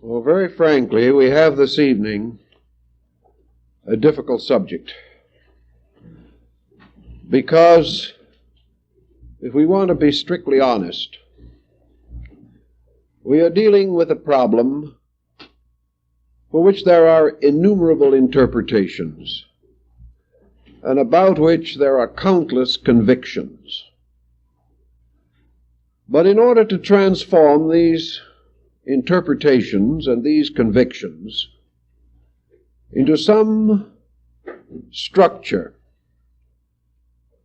Well, very frankly, we have this evening a difficult subject. Because if we want to be strictly honest, we are dealing with a problem for which there are innumerable interpretations and about which there are countless convictions. But in order to transform these interpretations and these convictions into some structure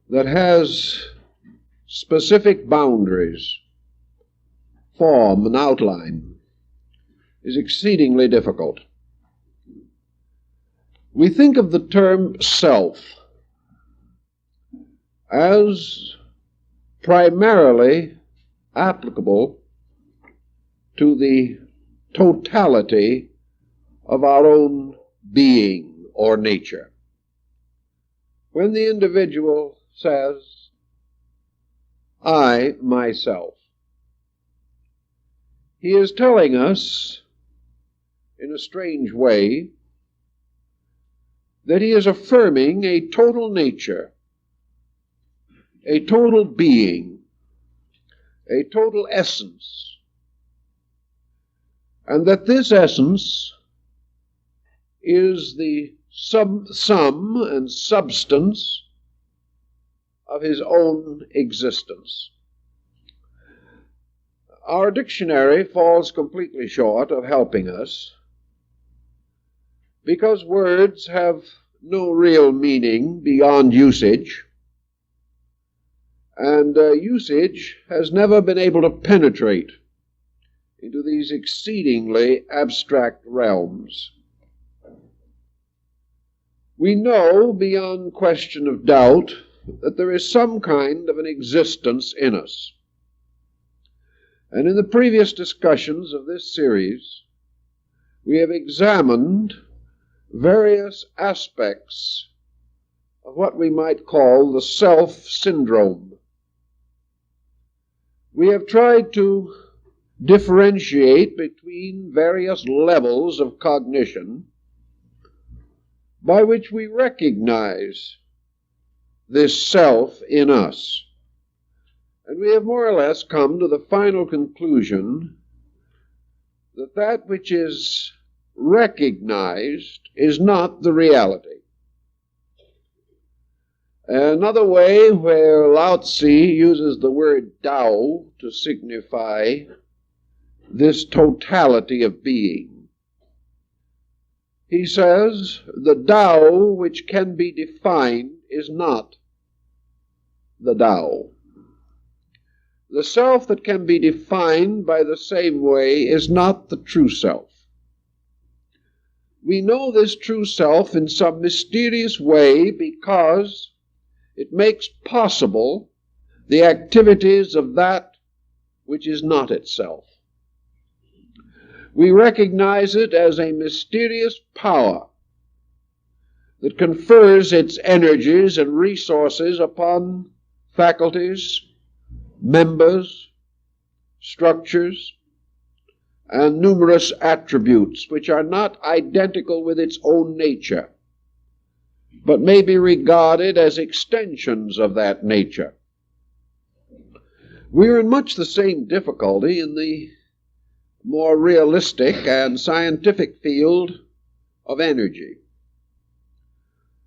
that has specific boundaries, form, and outline, is exceedingly difficult. We think of the term self as primarily applicable to the totality of our own being or nature. When the individual says, I, myself, he is telling us, in a strange way, that he is affirming a total nature, a total being, a total essence, and that this essence is the sum and substance of his own existence. Our dictionary falls completely short of helping us because words have no real meaning beyond usage, and usage has never been able to penetrate into these exceedingly abstract realms. We know beyond question of doubt that there is some kind of an existence in us. And in the previous discussions of this series, we have examined various aspects of what we might call the self syndrome. We have tried to differentiate between various levels of cognition by which we recognize this self in us. And we have more or less come to the final conclusion that that which is recognized is not the reality. Another way where Lao Tzu uses the word Tao to signify this totality of being. He says, the Tao which can be defined is not the Tao. The self that can be defined by the same way is not the true self. We know this true self in some mysterious way because it makes possible the activities of that which is not itself. We recognize it as a mysterious power that confers its energies and resources upon faculties, members, structures, and numerous attributes which are not identical with its own nature, but may be regarded as extensions of that nature. We are in much the same difficulty in the more realistic and scientific field of energy.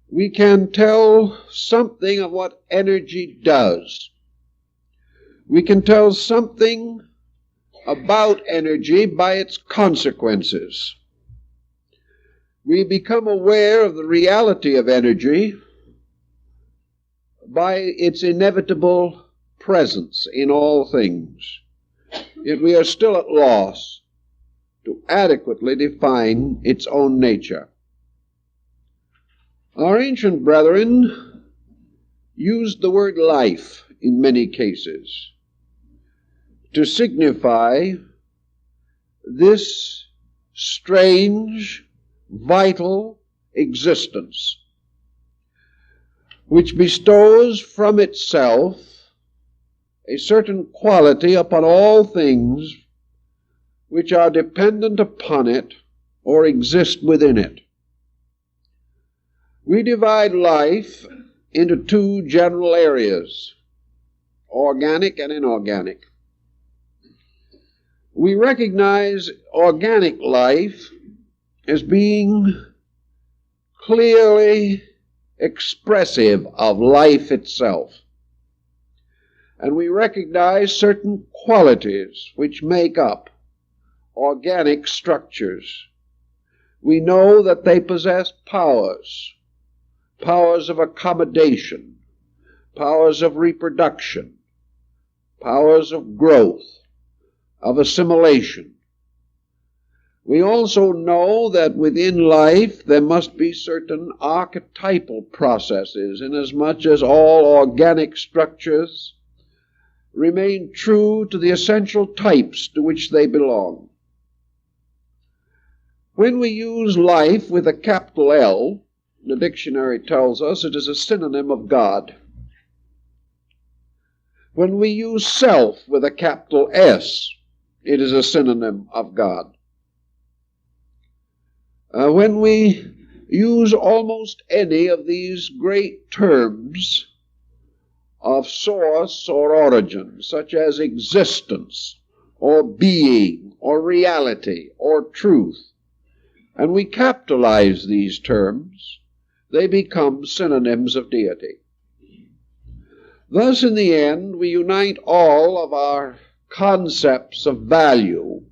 We can tell something of what energy does. We can tell something about energy by its consequences. We become aware of the reality of energy by its inevitable presence in all things. Yet we are still at loss to adequately define its own nature. Our ancient brethren used the word life in many cases to signify this strange, vital existence which bestows from itself a certain quality upon all things which are dependent upon it or exist within it. We divide life into two general areas, organic and inorganic. We recognize organic life as being clearly expressive of life itself. And we recognize certain qualities which make up organic structures. We know that they possess powers of accommodation, powers of reproduction, powers of growth, of assimilation. We also know that within life there must be certain archetypal processes, inasmuch as all organic structures remain true to the essential types to which they belong. When we use life with a capital L, the dictionary tells us it is a synonym of God. When we use self with a capital S, it is a synonym of God. When we use almost any of these great terms of source or origin, such as existence, or being, or reality, or truth, and we capitalize these terms, they become synonyms of deity. Thus, in the end, we unite all of our concepts of value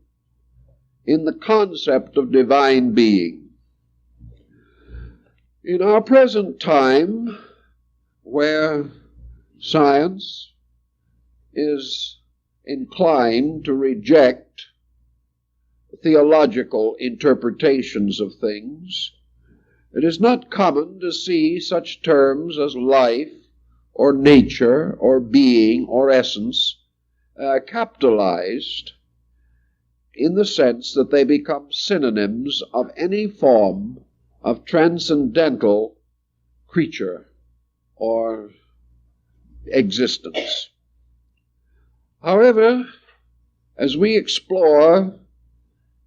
in the concept of divine being. In our present time, where science is inclined to reject theological interpretations of things, it is not common to see such terms as life or nature or being or essence capitalized in the sense that they become synonyms of any form of transcendental creature or existence. However, as we explore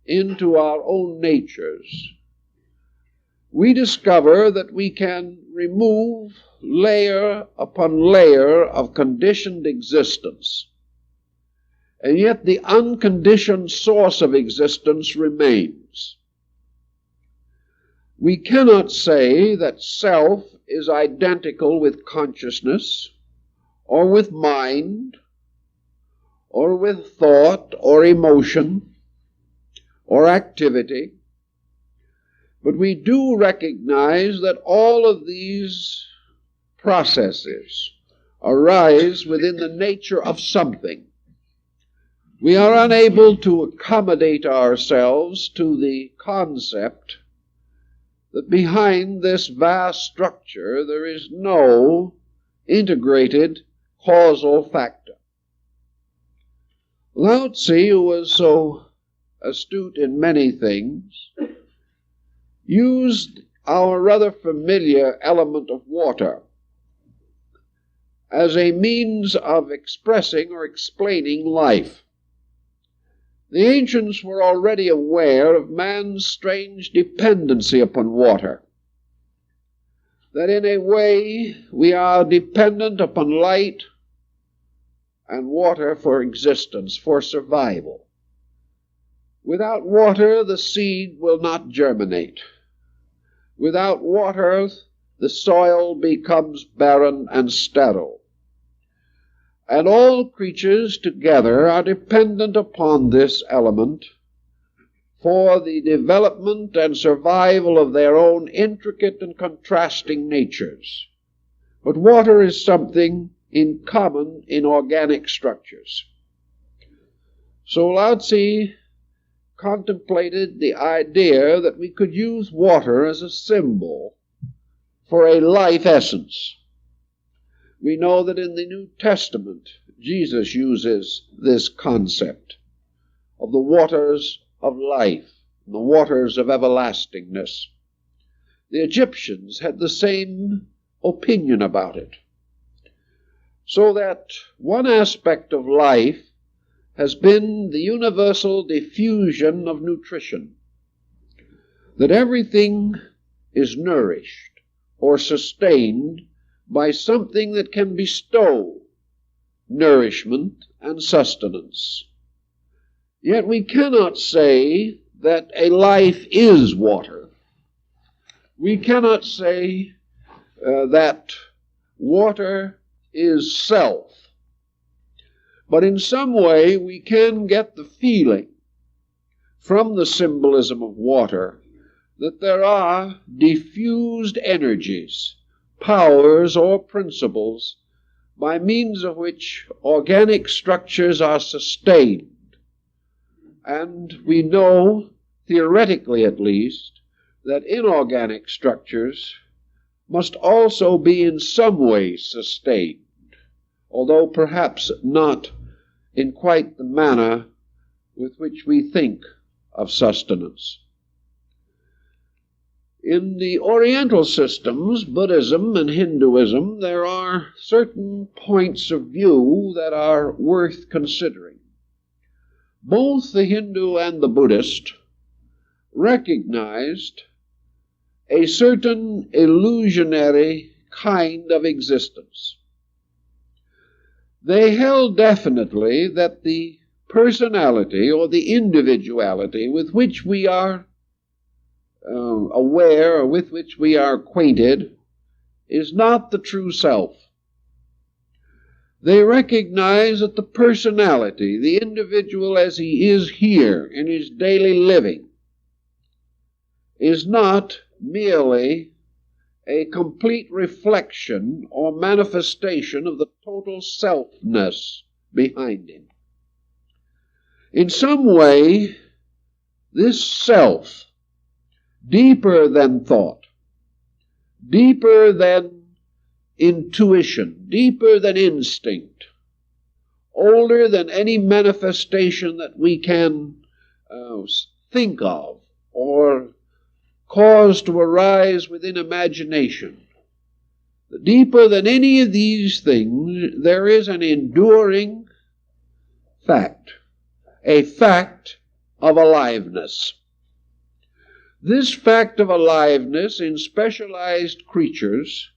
into our own natures, we discover that we can remove layer upon layer of conditioned existence, and yet the unconditioned source of existence remains. We cannot say that self is identical with consciousness, or with mind, or with thought, or emotion, or activity, but we do recognize that all of these processes arise within the nature of something. We are unable to accommodate ourselves to the concept that behind this vast structure there is no integrated causal factor. Lao Tzu, who was so astute in many things, used our rather familiar element of water as a means of expressing or explaining life. The ancients were already aware of man's strange dependency upon water, that in a way we are dependent upon light and water for existence, for survival. Without water, the seed will not germinate. Without water, the soil becomes barren and sterile. And all creatures together are dependent upon this element for the development and survival of their own intricate and contrasting natures. But water is something in common in organic structures. So Lao Tzu contemplated the idea that we could use water as a symbol for a life essence. We know that in the New Testament, Jesus uses this concept of the waters of life, the waters of everlastingness. The Egyptians had the same opinion about it. So that one aspect of life has been the universal diffusion of nutrition, that everything is nourished or sustained by something that can bestow nourishment and sustenance. Yet we cannot say that a life is water. We cannot say that water is self. But in some way we can get the feeling from the symbolism of water that there are diffused energies, powers, or principles by means of which organic structures are sustained. And we know, theoretically at least, that inorganic structures must also be in some way sustained, although perhaps not in quite the manner with which we think of sustenance. In the Oriental systems, Buddhism and Hinduism, there are certain points of view that are worth considering. Both the Hindu and the Buddhist recognized a certain illusionary kind of existence. They held definitely that the personality or the individuality with which we are aware or with which we are acquainted is not the true self. They recognize that the personality, the individual as he is here in his daily living, is not merely a complete reflection or manifestation of the total selfness behind him. In some way, this self, deeper than thought, deeper than intuition, deeper than instinct, older than any manifestation that we can think of or cause to arise within imagination. Deeper than any of these things, there is an enduring fact, a fact of aliveness. This fact of aliveness in specialized creatures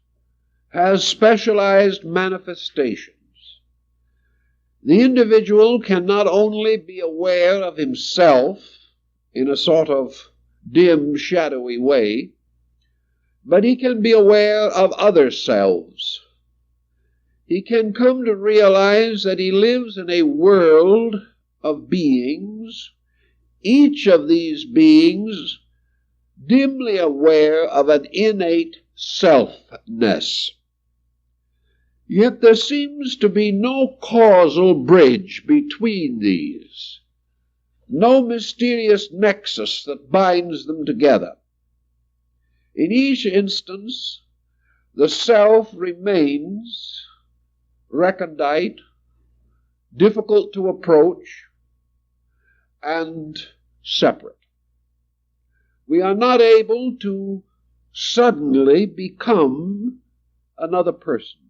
has specialized manifestations. The individual can not only be aware of himself in a sort of dim, shadowy way, but he can be aware of other selves. He can come to realize that he lives in a world of beings, each of these beings dimly aware of an innate selfness. Yet there seems to be no causal bridge between these, no mysterious nexus that binds them together. In each instance, the self remains recondite, difficult to approach, and separate. We are not able to suddenly become another person.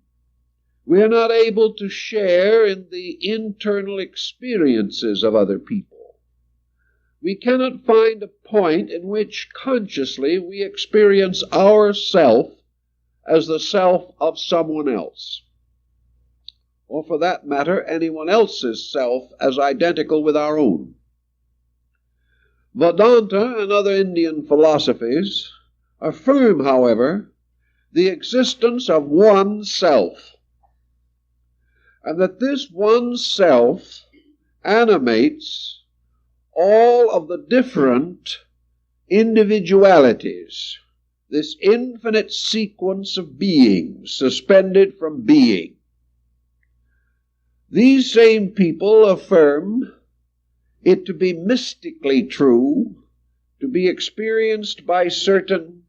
We are not able to share in the internal experiences of other people. We cannot find a point in which consciously we experience our self as the self of someone else, or for that matter, anyone else's self as identical with our own. Vedanta and other Indian philosophies affirm, however, the existence of one self, and that this one self animates all of the different individualities, this infinite sequence of beings suspended from being. These same people affirm it to be mystically true, to be experienced by certain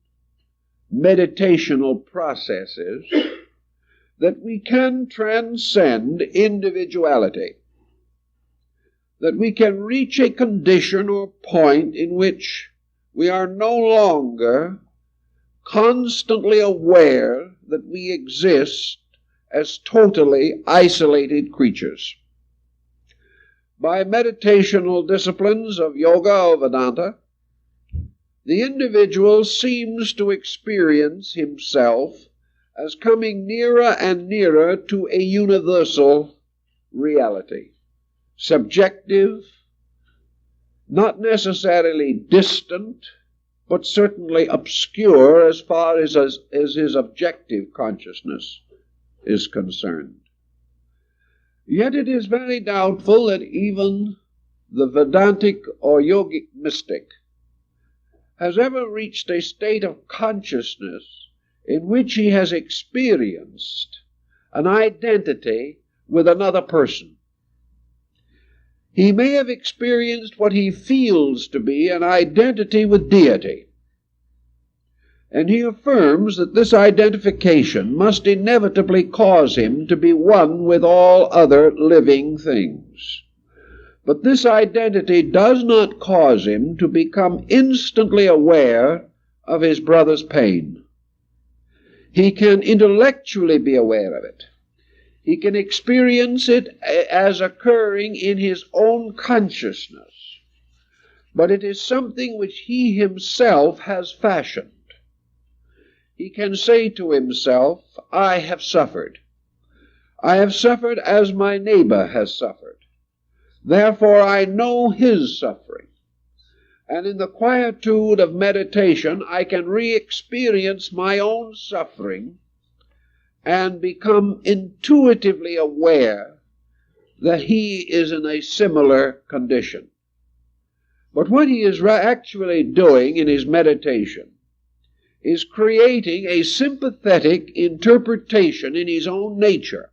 meditational processes, that we can transcend individuality, that we can reach a condition or point in which we are no longer constantly aware that we exist as totally isolated creatures, by meditational disciplines of yoga or Vedanta, the individual seems to experience himself as coming nearer and nearer to a universal reality, subjective, not necessarily distant, but certainly obscure as far as his objective consciousness is concerned. Yet it is very doubtful that even the Vedantic or yogic mystic has ever reached a state of consciousness in which he has experienced an identity with another person. He may have experienced what he feels to be an identity with deity, and he affirms that this identification must inevitably cause him to be one with all other living things. But this identity does not cause him to become instantly aware of his brother's pain. He can intellectually be aware of it. He can experience it as occurring in his own consciousness. But it is something which he himself has fashioned. He can say to himself, I have suffered. I have suffered as my neighbor has suffered. Therefore I know his suffering. And in the quietude of meditation, I can re-experience my own suffering and become intuitively aware that he is in a similar condition. But what he is actually doing in his meditation is creating a sympathetic interpretation in his own nature.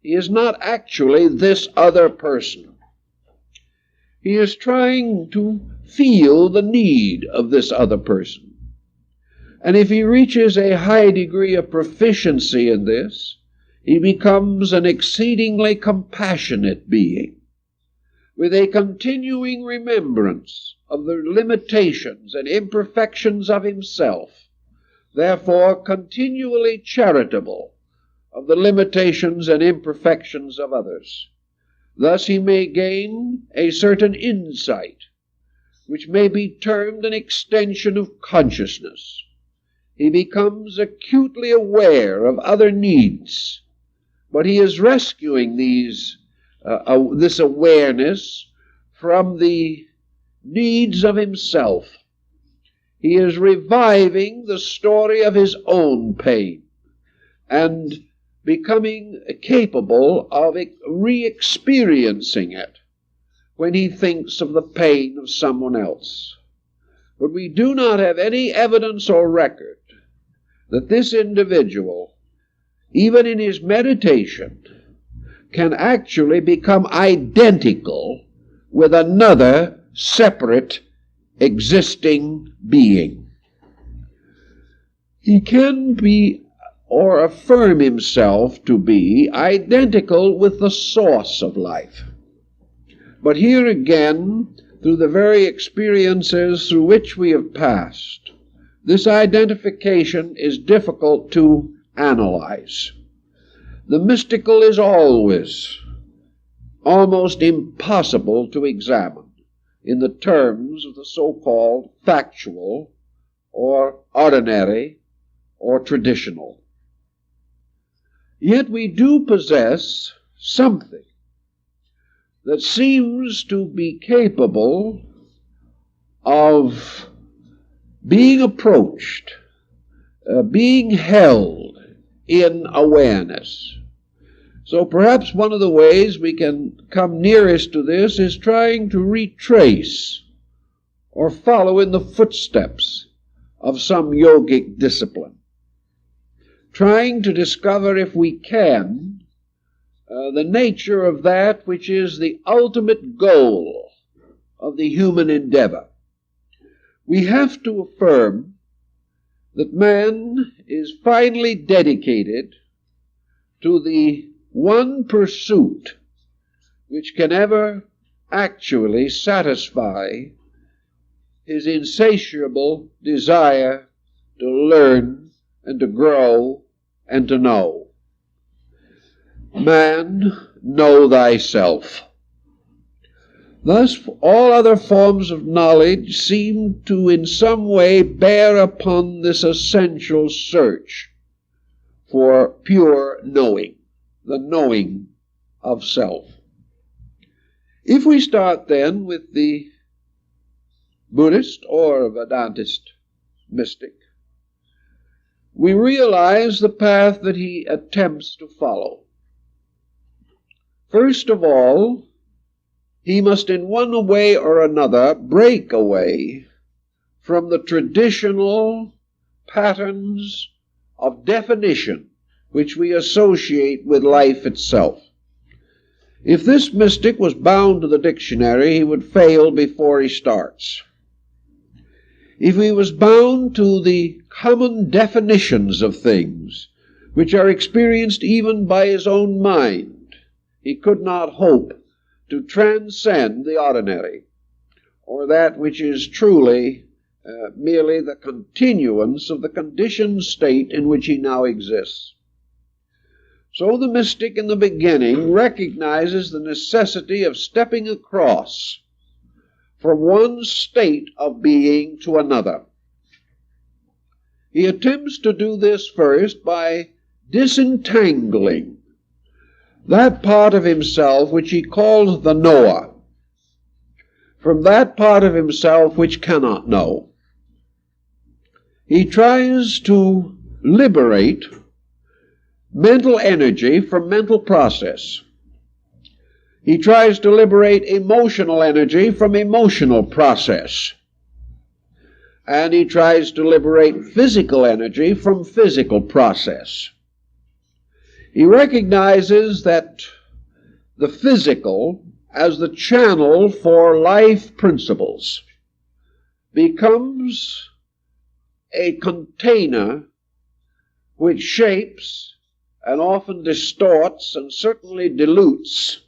He is not actually this other person. He is trying to feel the need of this other person. And if he reaches a high degree of proficiency in this, he becomes an exceedingly compassionate being, with a continuing remembrance of the limitations and imperfections of himself, therefore continually charitable of the limitations and imperfections of others. Thus he may gain a certain insight, which may be termed an extension of consciousness. He becomes acutely aware of other needs, but he is rescuing this awareness from the needs of himself. He is reviving the story of his own pain and becoming capable of re-experiencing it when he thinks of the pain of someone else. But we do not have any evidence or record that this individual, even in his meditation, can actually become identical with another separate existing being. He can be or affirm himself to be identical with the source of life. But here again, through the very experiences through which we have passed, this identification is difficult to analyze. The mystical is always almost impossible to examine in the terms of the so-called factual or ordinary or traditional. Yet we do possess something that seems to be capable of being approached, being held in awareness. So perhaps one of the ways we can come nearest to this is trying to retrace or follow in the footsteps of some yogic discipline. Trying to discover, if we can, the nature of that which is the ultimate goal of the human endeavor. We have to affirm that man is finally dedicated to the one pursuit which can ever actually satisfy his insatiable desire to learn and to grow and to know. Man, know thyself. Thus, all other forms of knowledge seem to in some way bear upon this essential search for pure knowing, the knowing of self. If we start then with the Buddhist or Vedantist mystic, we realize the path that he attempts to follow. First of all, he must in one way or another break away from the traditional patterns of definition which we associate with life itself. If this mystic was bound to the dictionary, he would fail before he starts. If he was bound to the common definitions of things, which are experienced even by his own mind, he could not hope to transcend the ordinary, or that which is truly merely the continuance of the conditioned state in which he now exists. So the mystic in the beginning recognizes the necessity of stepping across from one state of being to another. He attempts to do this first by disentangling that part of himself which he calls the knower from that part of himself which cannot know. He tries to liberate mental energy from mental process. He tries to liberate emotional energy from emotional process. And he tries to liberate physical energy from physical process. He recognizes that the physical, as the channel for life principles, becomes a container which shapes and often distorts and certainly dilutes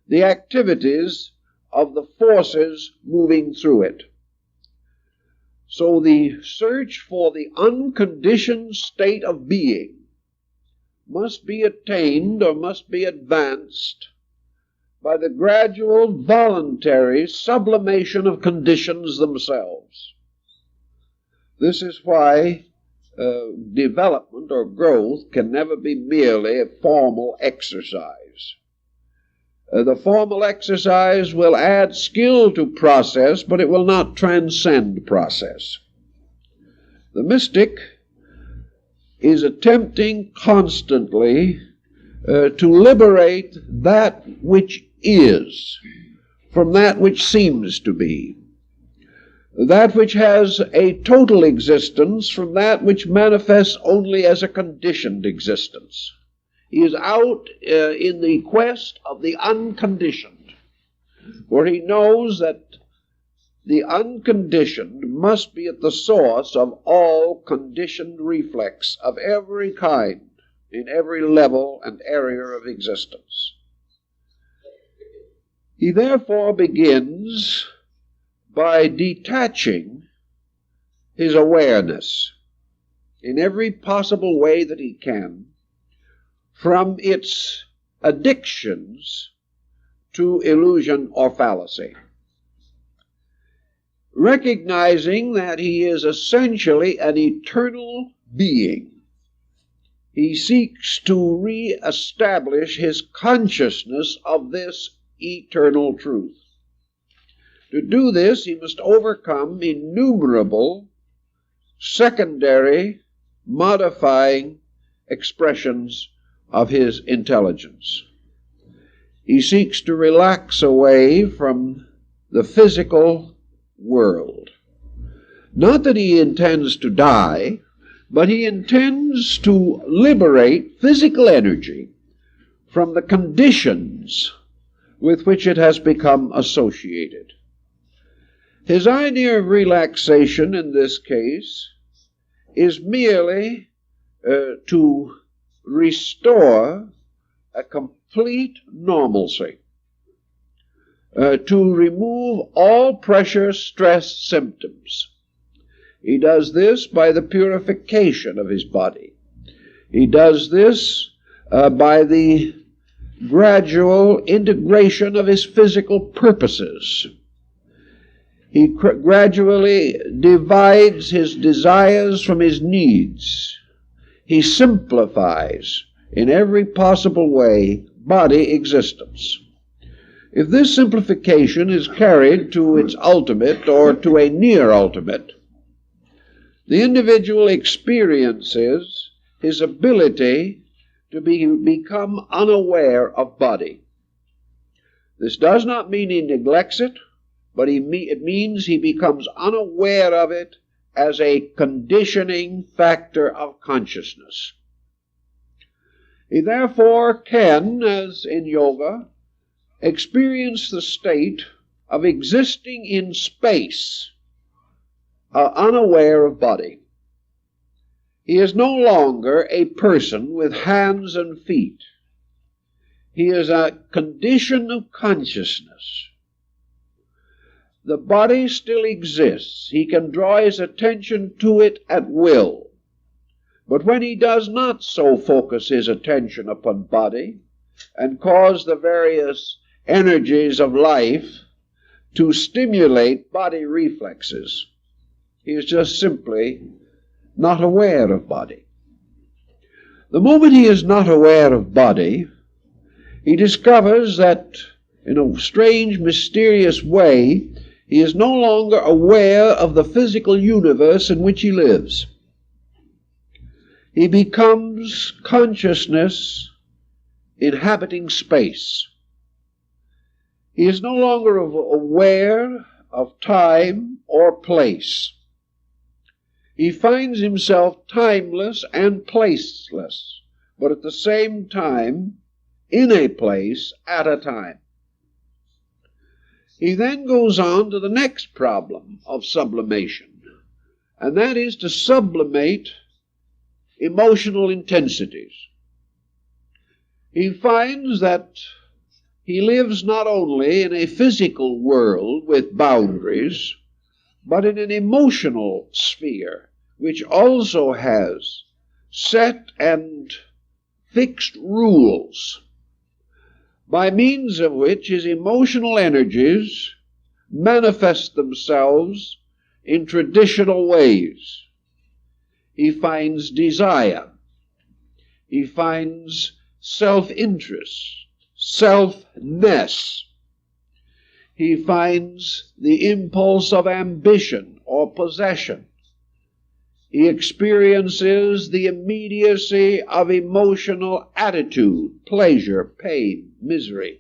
the activities of the forces moving through it. So the search for the unconditioned state of being must be attained or must be advanced by the gradual voluntary sublimation of conditions themselves. This is why development or growth can never be merely a formal exercise. The formal exercise will add skill to process, but it will not transcend process. The mystic is attempting constantly to liberate that which is from that which seems to be, that which has a total existence from that which manifests only as a conditioned existence. He is out in the quest of the unconditioned, where he knows that the unconditioned must be at the source of all conditioned reflex of every kind, in every level and area of existence. He therefore begins by detaching his awareness in every possible way that he can from its addictions to illusion or fallacy, recognizing that he is essentially an eternal being. He seeks to re-establish his consciousness of this eternal truth. To do this, he must overcome innumerable secondary modifying expressions of his intelligence. He seeks to relax away from the physical world. Not that he intends to die, but he intends to liberate physical energy from the conditions with which it has become associated. His idea of relaxation in this case is merely to restore a complete normalcy, to remove all pressure, stress symptoms. He does this by the purification of his body. He does this by the gradual integration of his physical purposes. He gradually divides his desires from his needs. He simplifies in every possible way body existence. If this simplification is carried to its ultimate or to a near ultimate, the individual experiences his ability to become unaware of body. This does not mean he neglects it, but it means he becomes unaware of it as a conditioning factor of consciousness. He therefore can, as in yoga, experience the state of existing in space, unaware of body. He is no longer a person with hands and feet. He is a condition of consciousness. The body still exists. He can draw his attention to it at will. But when he does not so focus his attention upon body and cause the various energies of life to stimulate body reflexes, he is just simply not aware of body. The moment he is not aware of body, he discovers that in a strange, mysterious way, he is no longer aware of the physical universe in which he lives. He becomes consciousness inhabiting space. He is no longer aware of time or place. He finds himself timeless and placeless, but at the same time in a place at a time. He then goes on to the next problem of sublimation, and that is to sublimate emotional intensities. He finds that he lives not only in a physical world with boundaries, but in an emotional sphere, which also has set and fixed rules, by means of which his emotional energies manifest themselves in traditional ways. He finds desire. He finds self-interest, selfness. He finds the impulse of ambition or possession. He experiences the immediacy of emotional attitude, pleasure, pain, misery.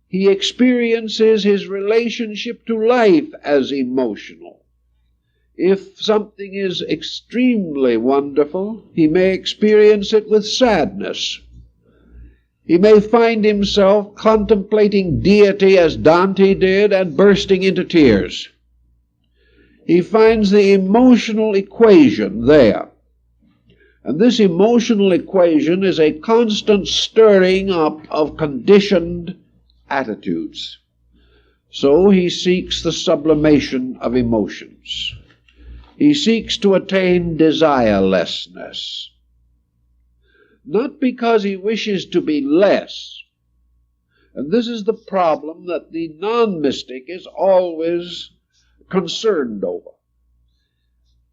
He experiences his relationship to life as emotional. If something is extremely wonderful, he may experience it with sadness. He may find himself contemplating deity as Dante did and bursting into tears. He finds the emotional equation there. And this emotional equation is a constant stirring up of conditioned attitudes. So he seeks the sublimation of emotions. He seeks to attain desirelessness. Not because he wishes to be less. And this is the problem that the non-mystic is always concerned over.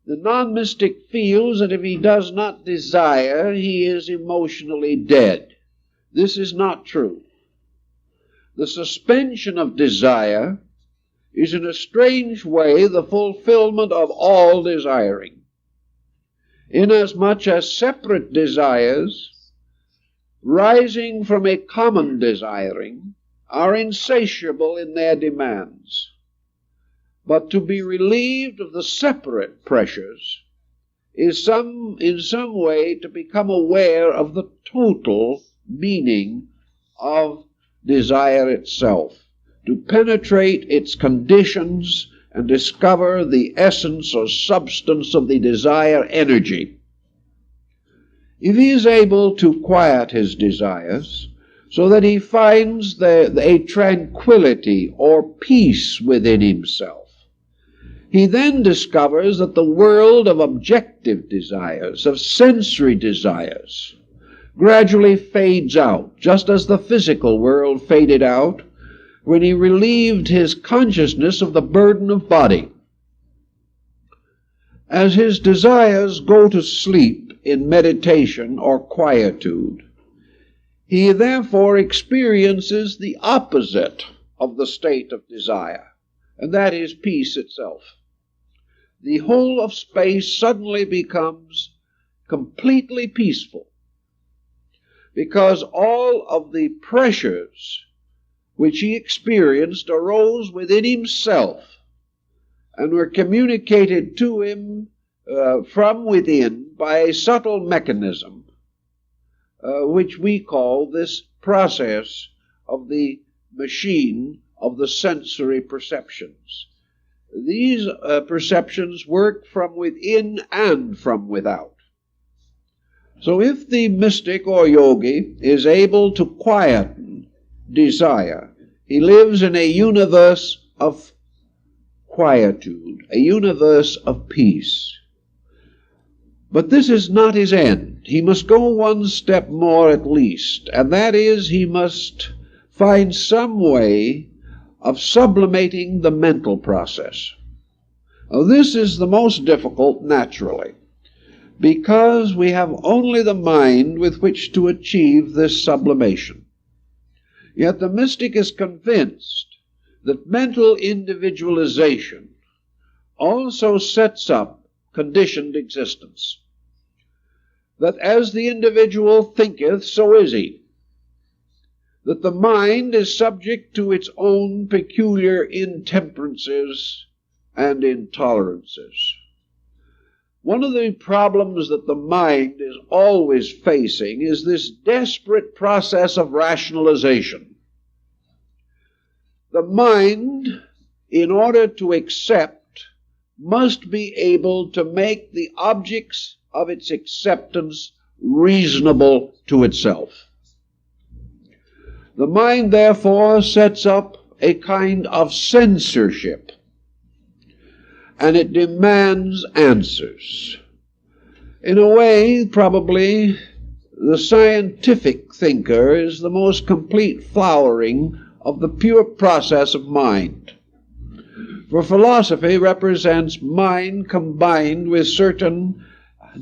The non-mystic feels that if he does not desire, he is emotionally dead. This is not true. The suspension of desire is in a strange way the fulfillment of all desiring, inasmuch as separate desires rising from a common desiring are insatiable in their demands. But to be relieved of the separate pressures is in some way to become aware of the total meaning of desire itself, to penetrate its conditions and discover the essence or substance of the desire energy. If he is able to quiet his desires so that he finds a tranquility or peace within himself, he then discovers that the world of objective desires, of sensory desires, gradually fades out, just as the physical world faded out when he relieved his consciousness of the burden of body. As his desires go to sleep in meditation or quietude, he therefore experiences the opposite of the state of desire, and that is peace itself. The whole of space suddenly becomes completely peaceful, because all of the pressures which he experienced arose within himself and were communicated to him from within by a subtle mechanism, which we call this process of the machine of the sensory perceptions. These perceptions work from within and from without. So if the mystic or yogi is able to quieten desire, he lives in a universe of quietude, a universe of peace. But this is not his end. He must go one step more at least, and that is, he must find some way of sublimating the mental process. Now, this is the most difficult, naturally, because we have only the mind with which to achieve this sublimation. Yet the mystic is convinced that mental individualization also sets up conditioned existence, that as the individual thinketh, so is he, that the mind is subject to its own peculiar intemperances and intolerances. One of the problems that the mind is always facing is this desperate process of rationalization. The mind, in order to accept, must be able to make the objects of its acceptance reasonable to itself. The mind, therefore, sets up a kind of censorship, and it demands answers. In a way, probably, the scientific thinker is the most complete flowering of the pure process of mind. For philosophy represents mind combined with certain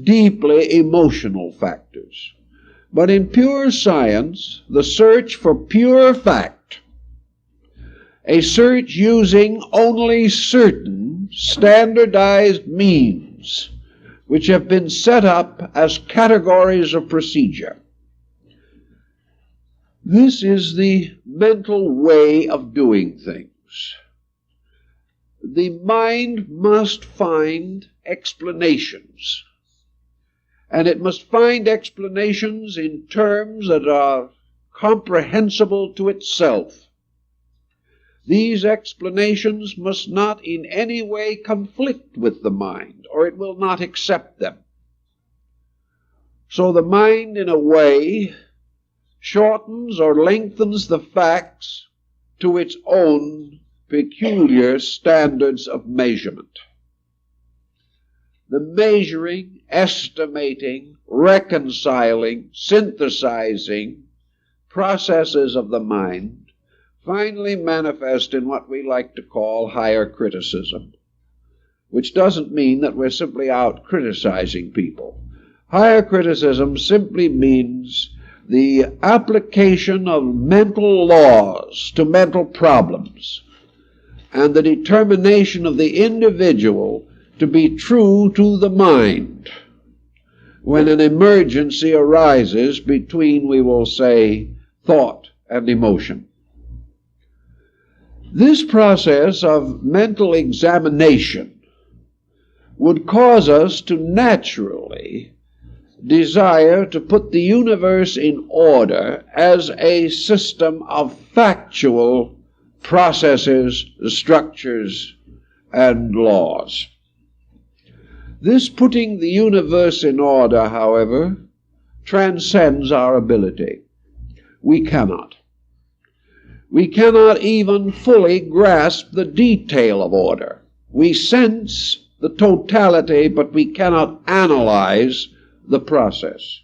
deeply emotional factors. But in pure science, the search for pure fact, a search using only certain standardized means which have been set up as categories of procedure. This is the mental way of doing things. The mind must find explanations, and it must find explanations in terms that are comprehensible to itself. These explanations must not in any way conflict with the mind, or it will not accept them. So the mind, in a way, shortens or lengthens the facts to its own peculiar standards of measurement. The measuring, estimating, reconciling, synthesizing processes of the mind finally manifest in what we like to call higher criticism, which doesn't mean that we're simply out criticizing people. Higher criticism simply means the application of mental laws to mental problems and the determination of the individual to be true to the mind when an emergency arises between, we will say, thought and emotion. This process of mental examination would cause us to naturally desire to put the universe in order as a system of factual processes, structures, and laws. This putting the universe in order, however, transcends our ability. We cannot. We cannot even fully grasp the detail of order. We sense the totality, but we cannot analyze the process.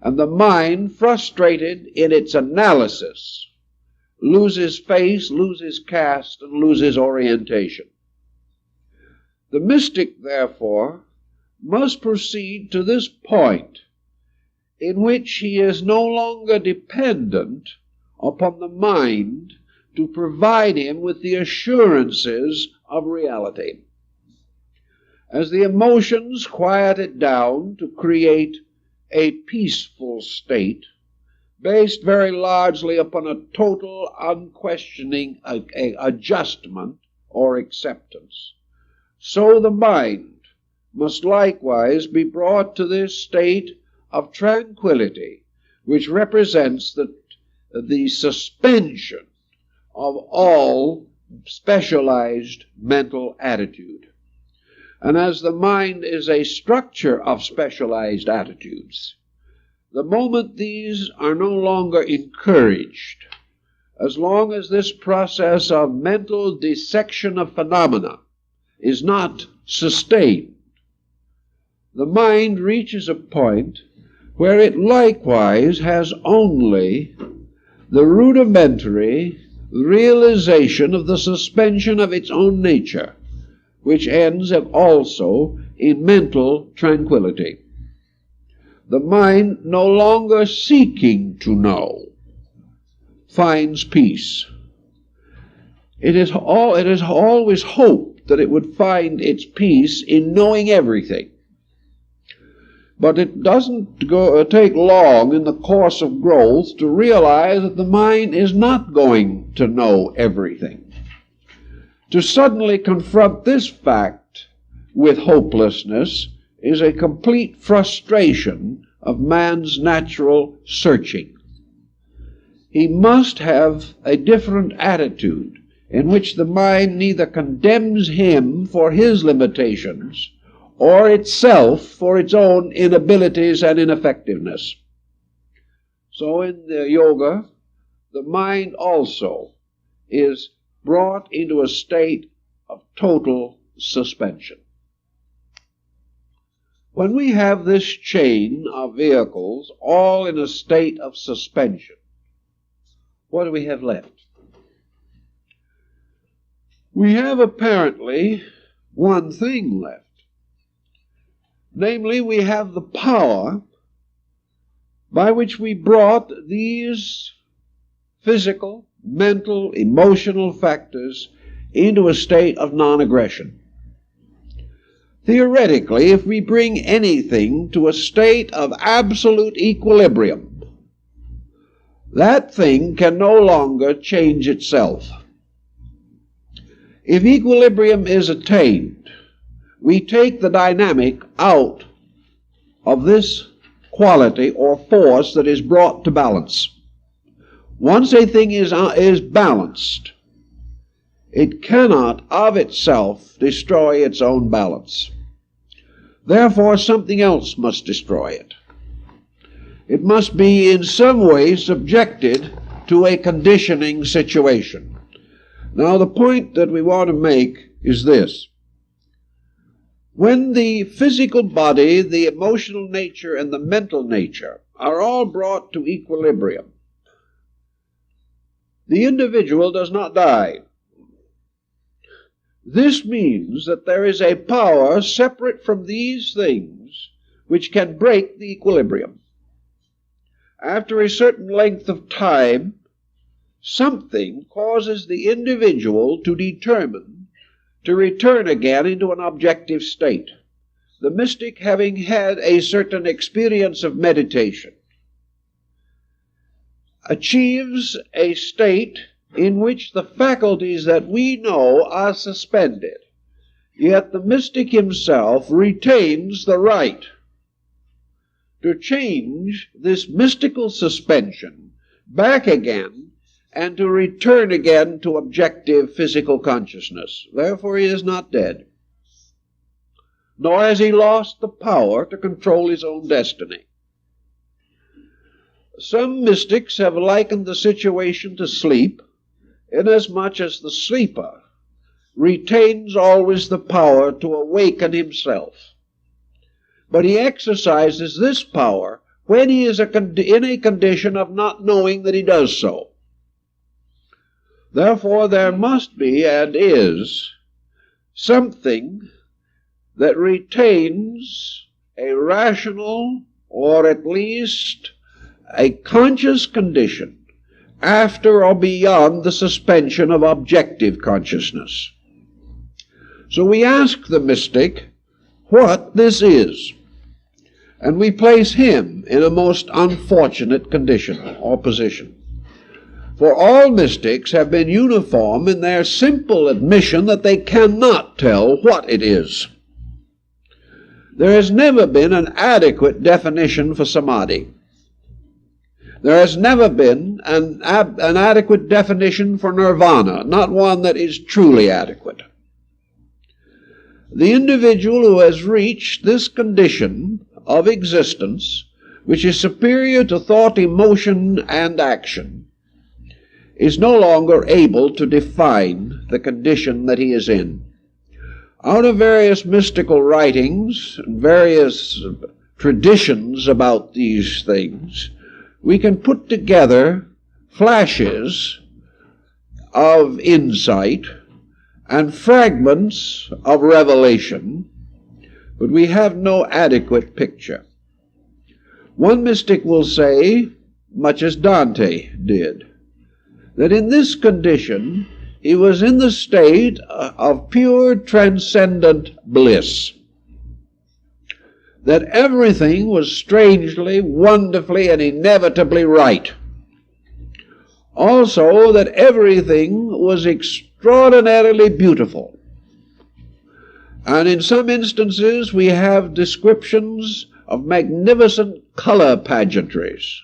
and the mind, frustrated in its analysis, loses face, loses cast, and loses orientation. The mystic, therefore, must proceed to this point in which he is no longer dependent upon the mind to provide him with the assurances of reality. As the emotions quiet it down to create a peaceful state, based very largely upon a total, unquestioning adjustment or acceptance, so the mind must likewise be brought to this state of tranquility, which represents the suspension of all specialized mental attitude. And as the mind is a structure of specialized attitudes, the moment these are no longer encouraged, as long as this process of mental dissection of phenomena is not sustained, the mind reaches a point where it likewise has only the rudimentary realization of the suspension of its own nature, which ends also in mental tranquility. The mind, no longer seeking to know, finds peace. It is always hoped that it would find its peace in knowing everything. But it doesn't take long in the course of growth to realize that the mind is not going to know everything. To suddenly confront this fact with hopelessness is a complete frustration of man's natural searching. He must have a different attitude in which the mind neither condemns him for his limitations or itself for its own inabilities and ineffectiveness. So in the yoga, the mind also is brought into a state of total suspension. When we have this chain of vehicles all in a state of suspension, what do we have left? We have apparently one thing left. Namely, we have the power by which we brought these physical, mental, emotional factors into a state of non-aggression. Theoretically, if we bring anything to a state of absolute equilibrium, that thing can no longer change itself. If equilibrium is attained, we take the dynamic out of this quality or force that is brought to balance. Once a thing is balanced, it cannot of itself destroy its own balance. Therefore, something else must destroy it. It must be in some way subjected to a conditioning situation. Now, the point that we want to make is this. When the physical body, the emotional nature, and the mental nature are all brought to equilibrium, the individual does not die. This means that there is a power separate from these things which can break the equilibrium. After a certain length of time, something causes the individual to determine to return again into an objective state. The mystic, having had a certain experience of meditation, achieves a state in which the faculties that we know are suspended, yet the mystic himself retains the right to change this mystical suspension back again and to return again to objective physical consciousness. Therefore, he is not dead, nor has he lost the power to control his own destiny. Some mystics have likened the situation to sleep, inasmuch as the sleeper retains always the power to awaken himself. But he exercises this power when he is in a condition of not knowing that he does so. Therefore, there must be, and is, something that retains a rational, or at least a conscious condition after or beyond the suspension of objective consciousness. So we ask the mystic what this is, and we place him in a most unfortunate condition or position. For all mystics have been uniform in their simple admission that they cannot tell what it is. There has never been an adequate definition for samadhi. There has never been an adequate definition for nirvana, not one that is truly adequate. The individual who has reached this condition of existence, which is superior to thought, emotion, and action, is no longer able to define the condition that he is in. Out of various mystical writings and various traditions about these things, we can put together flashes of insight and fragments of revelation, but we have no adequate picture. One mystic will say, much as Dante did, that in this condition he was in the state of pure transcendent bliss, that everything was strangely, wonderfully, and inevitably right. Also that everything was extraordinarily beautiful. And in some instances we have descriptions of magnificent color pageantries.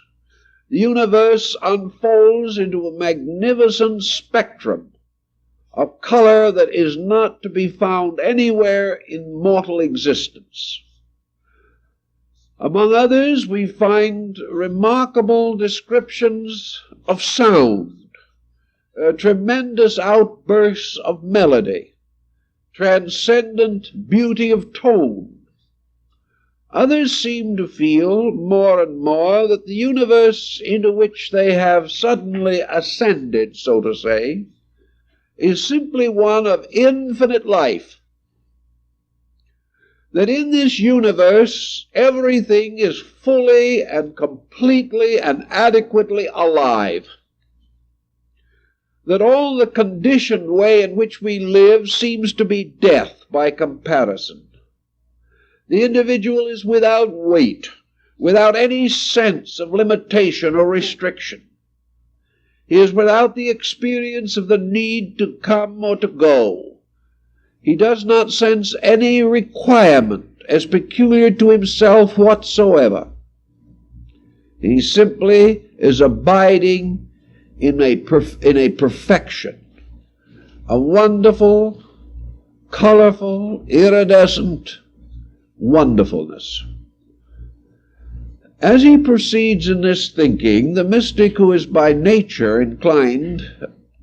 The universe unfolds into a magnificent spectrum of color that is not to be found anywhere in mortal existence. Among others, we find remarkable descriptions of sound, tremendous outbursts of melody, transcendent beauty of tone. Others seem to feel more and more that the universe into which they have suddenly ascended, so to say, is simply one of infinite life. That in this universe everything is fully and completely and adequately alive. That all the conditioned way in which we live seems to be death by comparison. The individual is without weight, without any sense of limitation or restriction. He is without the experience of the need to come or to go. He does not sense any requirement as peculiar to himself whatsoever. He simply is abiding in a perfection, a wonderful, colorful, iridescent wonderfulness. As he proceeds in this thinking, the mystic who is by nature inclined,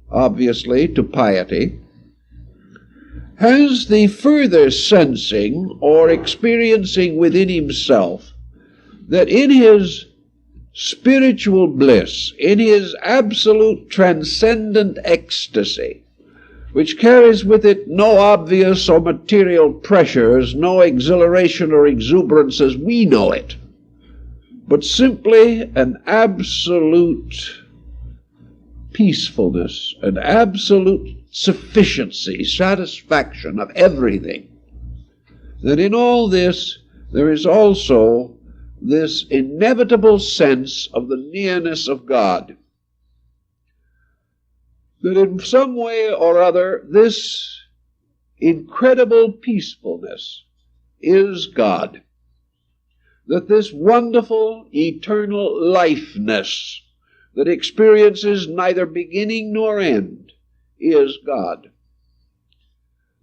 obviously, to piety, has the further sensing or experiencing within himself that in his spiritual bliss, in his absolute transcendent ecstasy, which carries with it no obvious or material pressures, no exhilaration or exuberance as we know it, but simply an absolute peacefulness, an absolute sufficiency, satisfaction of everything. That in all this there is also this inevitable sense of the nearness of God. That in some way or other this incredible peacefulness is God. That this wonderful eternal lifeness that experiences neither beginning nor end is God.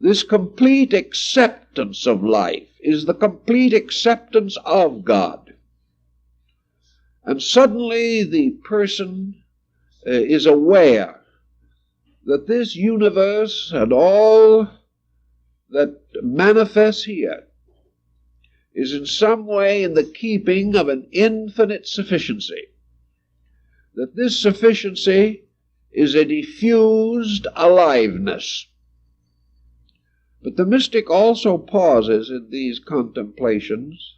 This complete acceptance of life is the complete acceptance of God. And suddenly the person is aware that this universe and all that manifests here is in some way in the keeping of an infinite sufficiency. That this sufficiency is a diffused aliveness. But the mystic also pauses in these contemplations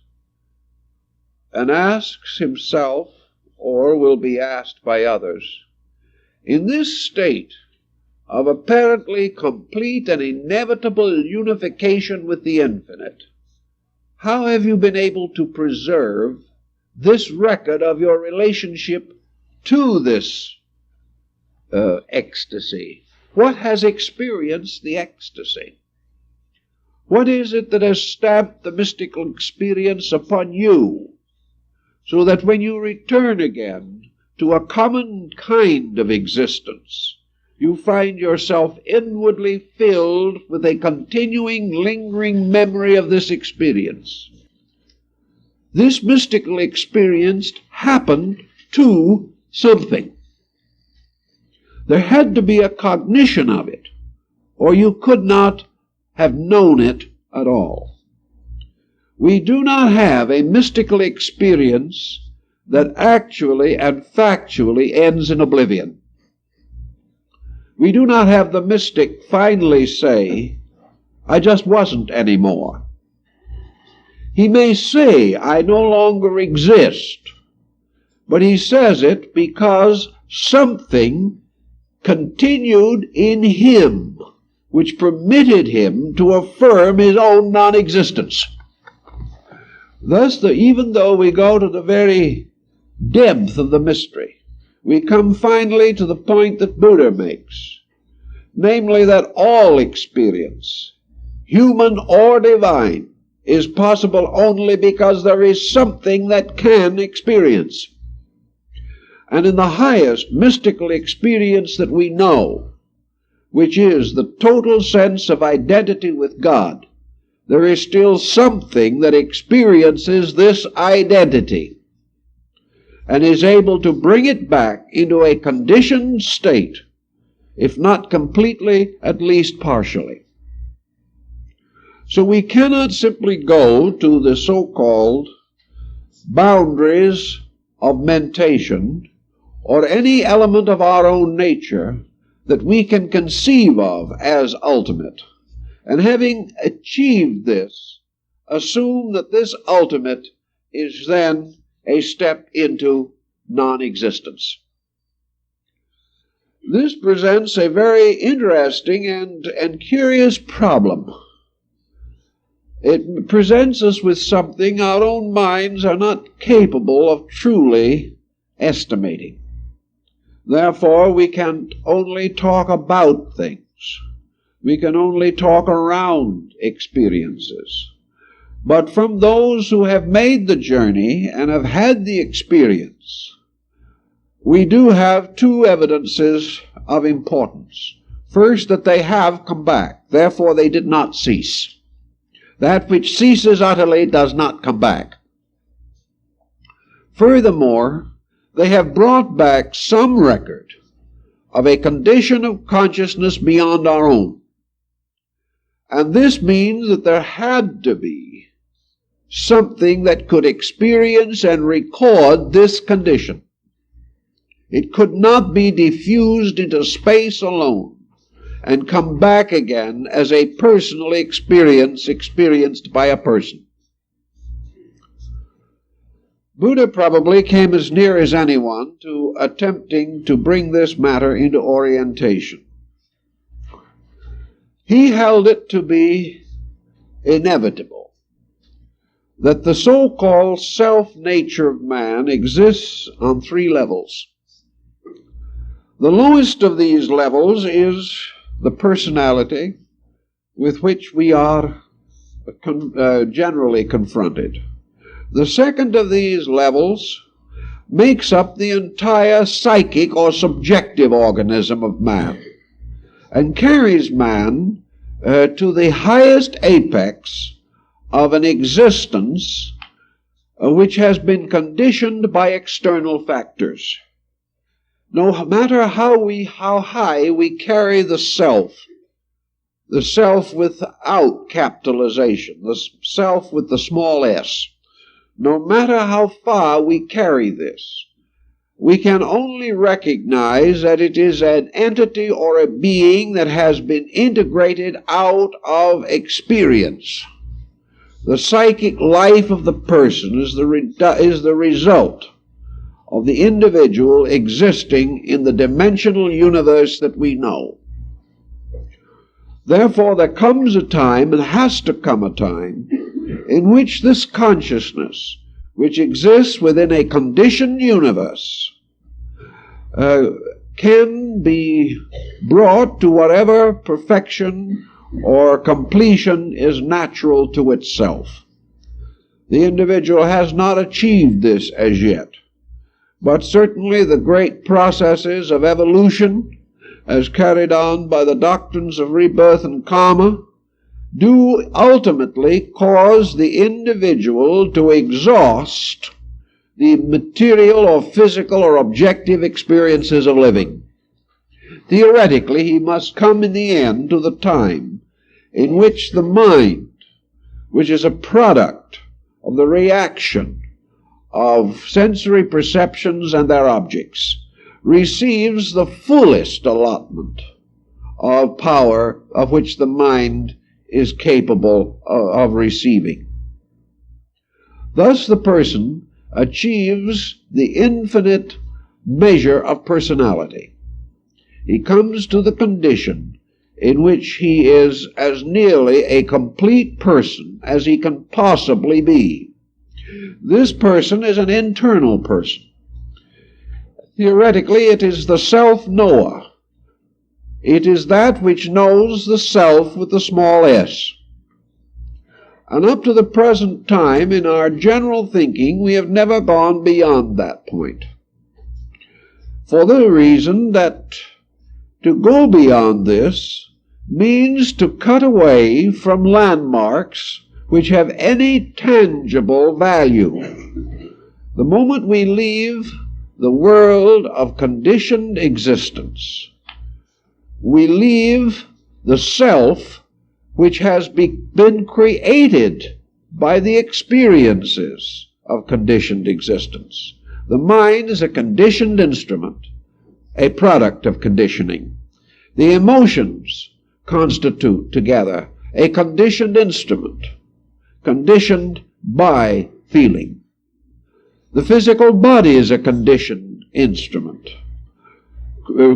and asks himself, or will be asked by others, in this state of apparently complete and inevitable unification with the infinite, how have you been able to preserve this record of your relationship to this ecstasy? What has experienced the ecstasy? What is it that has stamped the mystical experience upon you, so that when you return again to a common kind of existence, you find yourself inwardly filled with a continuing, lingering memory of this experience? This mystical experience happened to something. There had to be a cognition of it, or you could not have known it at all. We do not have a mystical experience that actually and factually ends in oblivion. We do not have the mystic finally say, I just wasn't anymore. He may say, I no longer exist, but he says it because something continued in him which permitted him to affirm his own non-existence. Thus, even though we go to the very depth of the mystery, we come finally to the point that Buddha makes, namely that all experience, human or divine, is possible only because there is something that can experience. And in the highest mystical experience that we know, which is the total sense of identity with God, there is still something that experiences this identity and is able to bring it back into a conditioned state, if not completely, at least partially. So we cannot simply go to the so-called boundaries of mentation or any element of our own nature that we can conceive of as ultimate, and having achieved this, assume that this ultimate is then a step into non-existence. This presents a very interesting and curious problem. It presents us with something our own minds are not capable of truly estimating. Therefore, we can only talk about things. We can only talk around experiences. But from those who have made the journey and have had the experience, we do have two evidences of importance. First, that they have come back. Therefore, they did not cease. That which ceases utterly does not come back. Furthermore, they have brought back some record of a condition of consciousness beyond our own. And this means that there had to be something that could experience and record this condition. It could not be diffused into space alone and come back again as a personal experience experienced by a person. Buddha probably came as near as anyone to attempting to bring this matter into orientation. He held it to be inevitable that the so-called self-nature of man exists on three levels. The lowest of these levels is the personality with which we are generally confronted. The second of these levels makes up the entire psychic or subjective organism of man and carries man to the highest apex of an existence which has been conditioned by external factors. No matter how high we carry the self the self without capitalization, the self with the small s. No matter how far we carry this, we can only recognize that it is an entity or a being that has been integrated out of experience. The psychic life of the person is the result of the individual existing in the dimensional universe that we know. Therefore, there comes a time, and has to come a time, in which this consciousness, which exists within a conditioned universe, can be brought to whatever perfection or completion is natural to itself. The individual has not achieved this as yet, but certainly the great processes of evolution, as carried on by the doctrines of rebirth and karma, do ultimately cause the individual to exhaust the material or physical or objective experiences of living. Theoretically, he must come in the end to the time in which the mind, which is a product of the reaction of sensory perceptions and their objects, receives the fullest allotment of power of which the mind is capable of receiving. Thus the person achieves the infinite measure of personality. He comes to the condition in which he is as nearly a complete person as he can possibly be. This person is an internal person. Theoretically, it is the self-knower. It is that which knows the self with the small s. And up to the present time, in our general thinking, we have never gone beyond that point. For the reason that to go beyond this means to cut away from landmarks which have any tangible value. The moment we leave the world of conditioned existence, we leave the self which has been created by the experiences of conditioned existence. The mind is a conditioned instrument, a product of conditioning. The emotions constitute together a conditioned instrument, conditioned by feeling. The physical body is a conditioned instrument,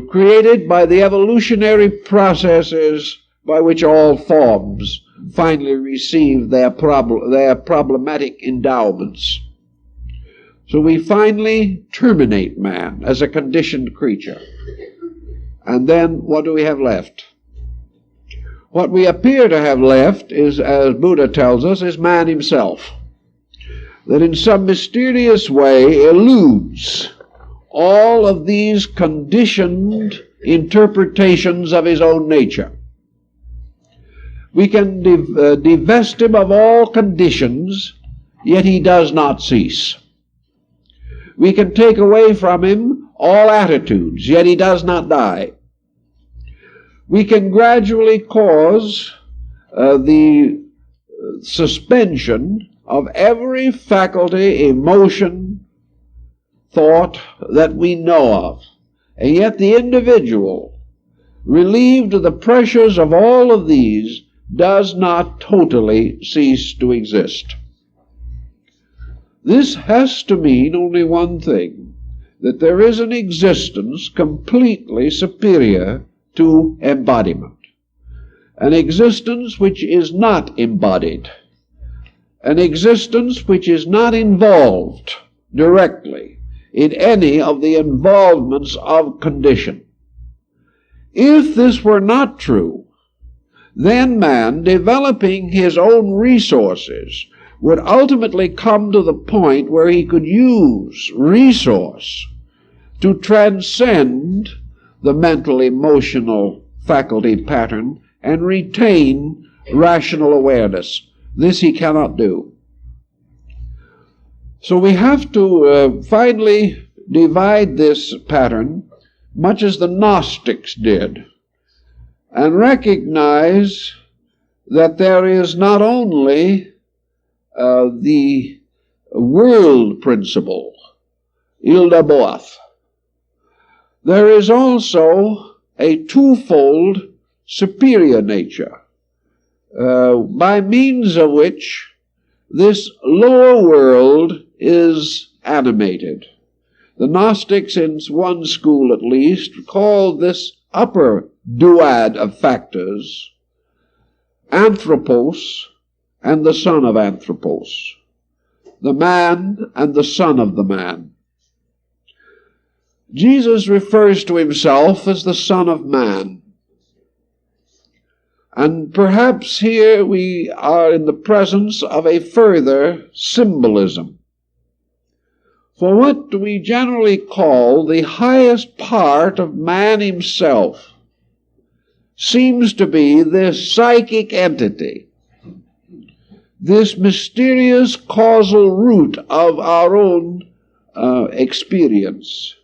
created by the evolutionary processes by which all forms finally receive their problematic endowments. So we finally terminate man as a conditioned creature. And then what do we have left? What we appear to have left is, as Buddha tells us, is man himself, that in some mysterious way eludes all of these conditioned interpretations of his own nature. We can divest him of all conditions, yet he does not cease. We can take away from him all attitudes, yet he does not die. We can gradually cause the suspension of every faculty, emotion, thought that we know of. And yet the individual, relieved of the pressures of all of these, does not totally cease to exist. This has to mean only one thing, that there is an existence completely superior to embodiment, an existence which is not embodied, an existence which is not involved directly in any of the involvements of condition. If this were not true, then man, developing his own resources, would ultimately come to the point where he could use resource to transcend the mental, emotional faculty pattern and retain rational awareness. This he cannot do. So we have to finally divide this pattern, much as the Gnostics did. and recognize that there is not only the world principle, il da boath, there is also a twofold superior nature, by means of which this lower world is animated. The Gnostics, in one school at least, called this upper duad of factors Anthropos and the son of Anthropos, the man and the son of the man. Jesus refers to himself as the Son of Man. And perhaps here we are in the presence of a further symbolism. For what we generally call the highest part of man himself seems to be this psychic entity, this mysterious causal root of our own experience.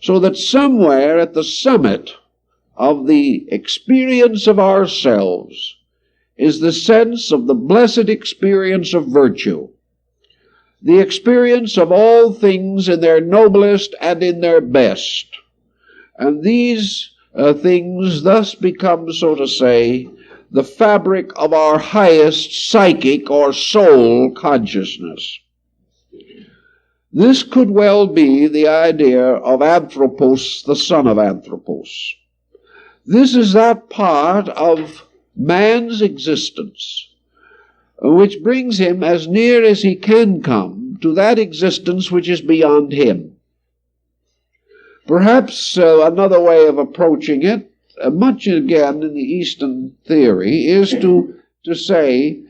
So that somewhere at the summit of the experience of ourselves is the sense of the blessed experience of virtue, the experience of all things in their noblest and in their best. And these things thus become, so to say, the fabric of our highest psychic or soul consciousness. This could well be the idea of Anthropos, the son of Anthropos. This is that part of man's existence which brings him as near as he can come to that existence which is beyond him. Perhaps another way of approaching it, much again in the Eastern theory, is to say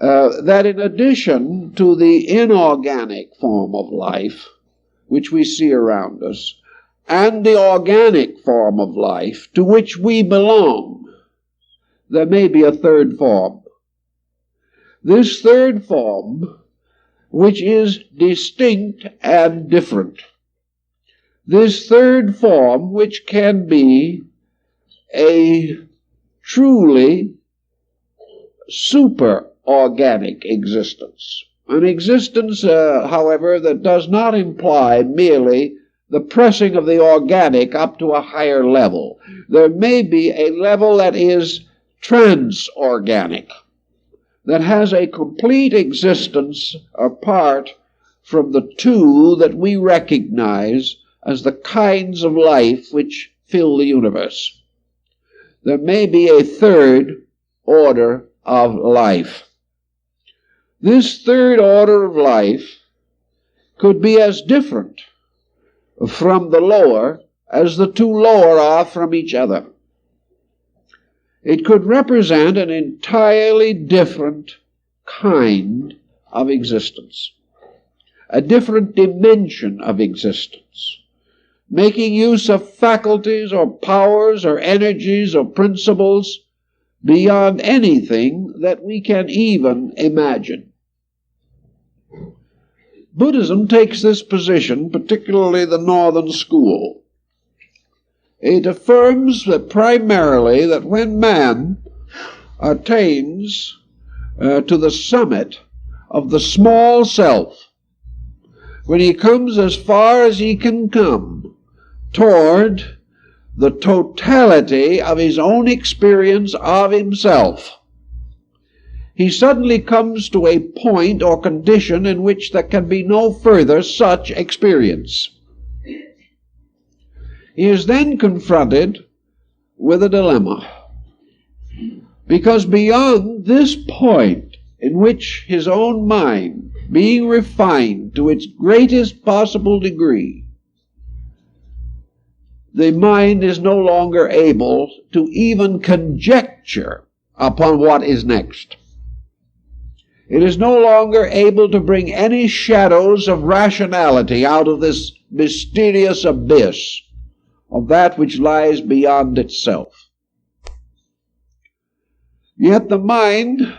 that in addition to the inorganic form of life, which we see around us, and the organic form of life to which we belong, there may be a third form. This third form, which is distinct and different. This third form, which can be a truly super-organic existence. An existence, however, that does not imply merely the pressing of the organic up to a higher level. There may be a level that is transorganic, that has a complete existence apart from the two that we recognize as the kinds of life which fill the universe. There may be a third order of life. This third order of life could be as different from the lower as the two lower are from each other. It could represent an entirely different kind of existence, a different dimension of existence, making use of faculties or powers or energies or principles beyond anything that we can even imagine. Buddhism takes this position, particularly the Northern school. It affirms that primarily that when man attains to the summit of the small self, when he comes as far as he can come toward the totality of his own experience of himself, he suddenly comes to a point or condition in which there can be no further such experience. He is then confronted with a dilemma, because beyond this point in which his own mind, being refined to its greatest possible degree, the mind is no longer able to even conjecture upon what is next. It is no longer able to bring any shadows of rationality out of this mysterious abyss of that which lies beyond itself. Yet the mind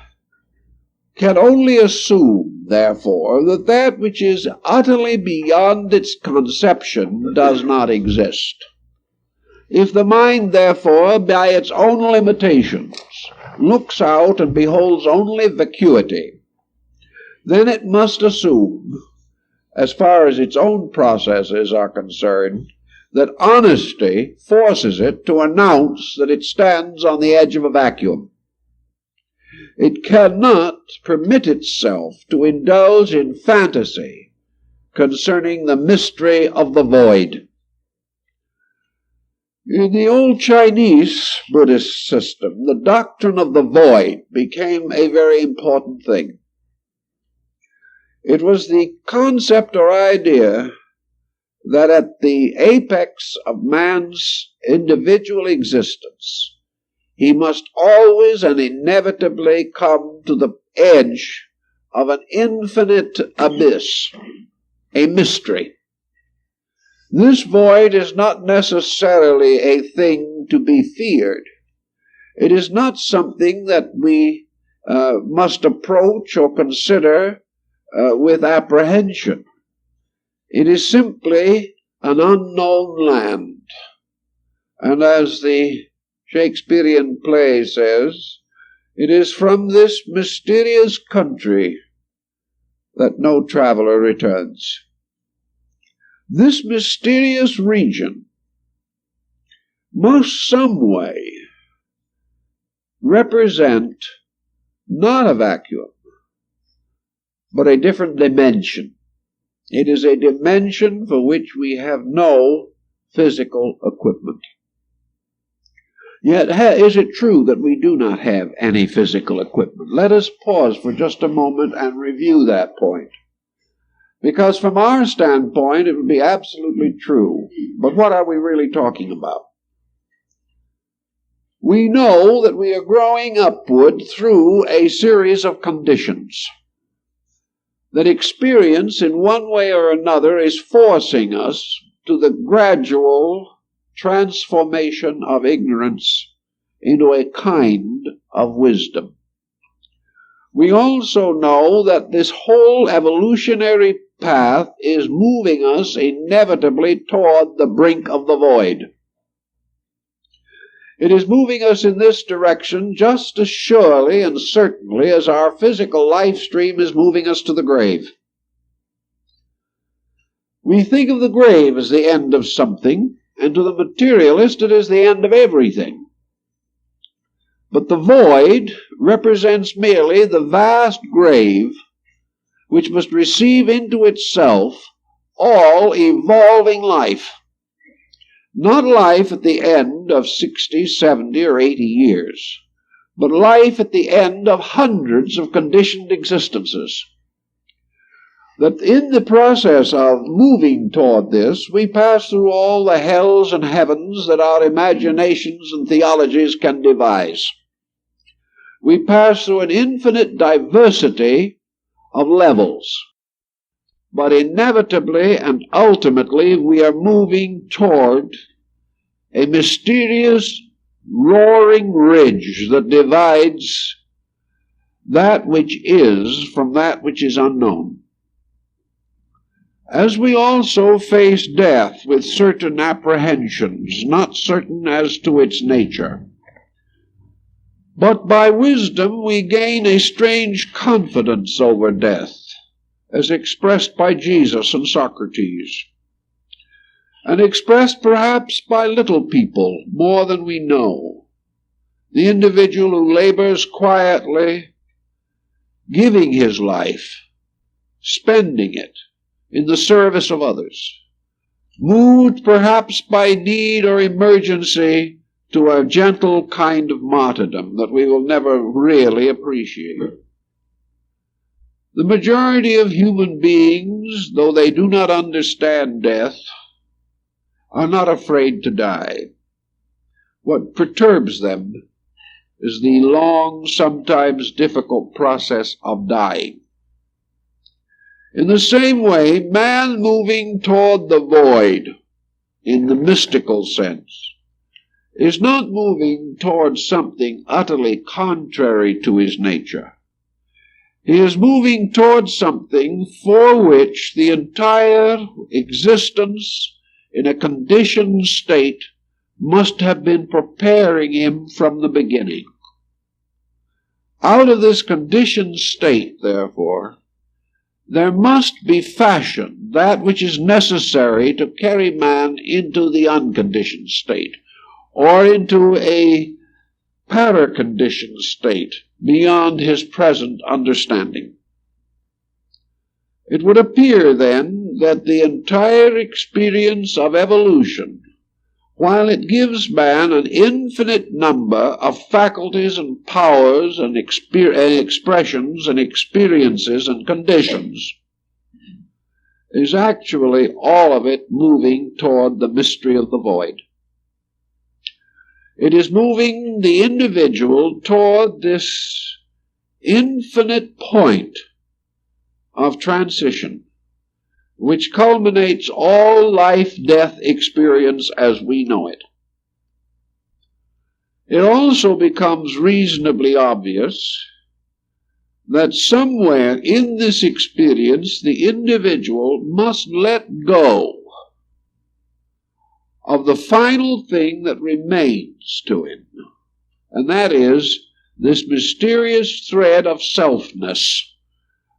can only assume, therefore, that that which is utterly beyond its conception does not exist. If the mind, therefore, by its own limitations, looks out and beholds only vacuity, then it must assume, as far as its own processes are concerned, that honesty forces it to announce that it stands on the edge of a vacuum. It cannot permit itself to indulge in fantasy concerning the mystery of the void. In the old Chinese Buddhist system, the doctrine of the void became a very important thing. It was the concept or idea that at the apex of man's individual existence, he must always and inevitably come to the edge of an infinite abyss, a mystery. This void is not necessarily a thing to be feared. It is not something that we must approach or consider with apprehension. It is simply an unknown land. And as the Shakespearean play says, it is from this mysterious country that no traveler returns. This mysterious region must some way represent not a vacuum, but a different dimension. It is a dimension for which we have no physical equipment. Yet, is it true that we do not have any physical equipment? Let us pause for just a moment and review that point. Because from our standpoint, it would be absolutely true. But what are we really talking about? We know that we are growing upward through a series of conditions. That experience, in one way or another, is forcing us to the gradual transformation of ignorance into a kind of wisdom. We also know that this whole evolutionary path is moving us inevitably toward the brink of the void. It is moving us in this direction just as surely and certainly as our physical life stream is moving us to the grave. We think of the grave as the end of something, and to the materialist it is the end of everything. But the void represents merely the vast grave which must receive into itself all evolving life. Not life at the end of 60, 70, or 80 years, but life at the end of hundreds of conditioned existences. That in the process of moving toward this, we pass through all the hells and heavens that our imaginations and theologies can devise. We pass through an infinite diversity of levels. But inevitably and ultimately we are moving toward a mysterious roaring ridge that divides that which is from that which is unknown. As we also face death with certain apprehensions, not certain as to its nature, but by wisdom we gain a strange confidence over death, as expressed by Jesus and Socrates, and expressed perhaps by little people more than we know. The individual who labors quietly, giving his life, spending it in the service of others, moved perhaps by need or emergency to a gentle kind of martyrdom that we will never really appreciate. The majority of human beings, though they do not understand death, are not afraid to die. What perturbs them is the long, sometimes difficult process of dying. In the same way, man moving toward the void, in the mystical sense, is not moving toward something utterly contrary to his nature. He is moving toward something for which the entire existence in a conditioned state must have been preparing him from the beginning. Out of this conditioned state, therefore, there must be fashioned that which is necessary to carry man into the unconditioned state, or into a paraconditioned state beyond his present understanding. It would appear, then, that the entire experience of evolution, while it gives man an infinite number of faculties and powers and expressions and experiences and conditions, is actually all of it moving toward the mystery of the void. It is moving the individual toward this infinite point of transition, which culminates all life-death experience as we know it. It also becomes reasonably obvious that somewhere in this experience the individual must let go of the final thing that remains to him, and that is this mysterious thread of selfness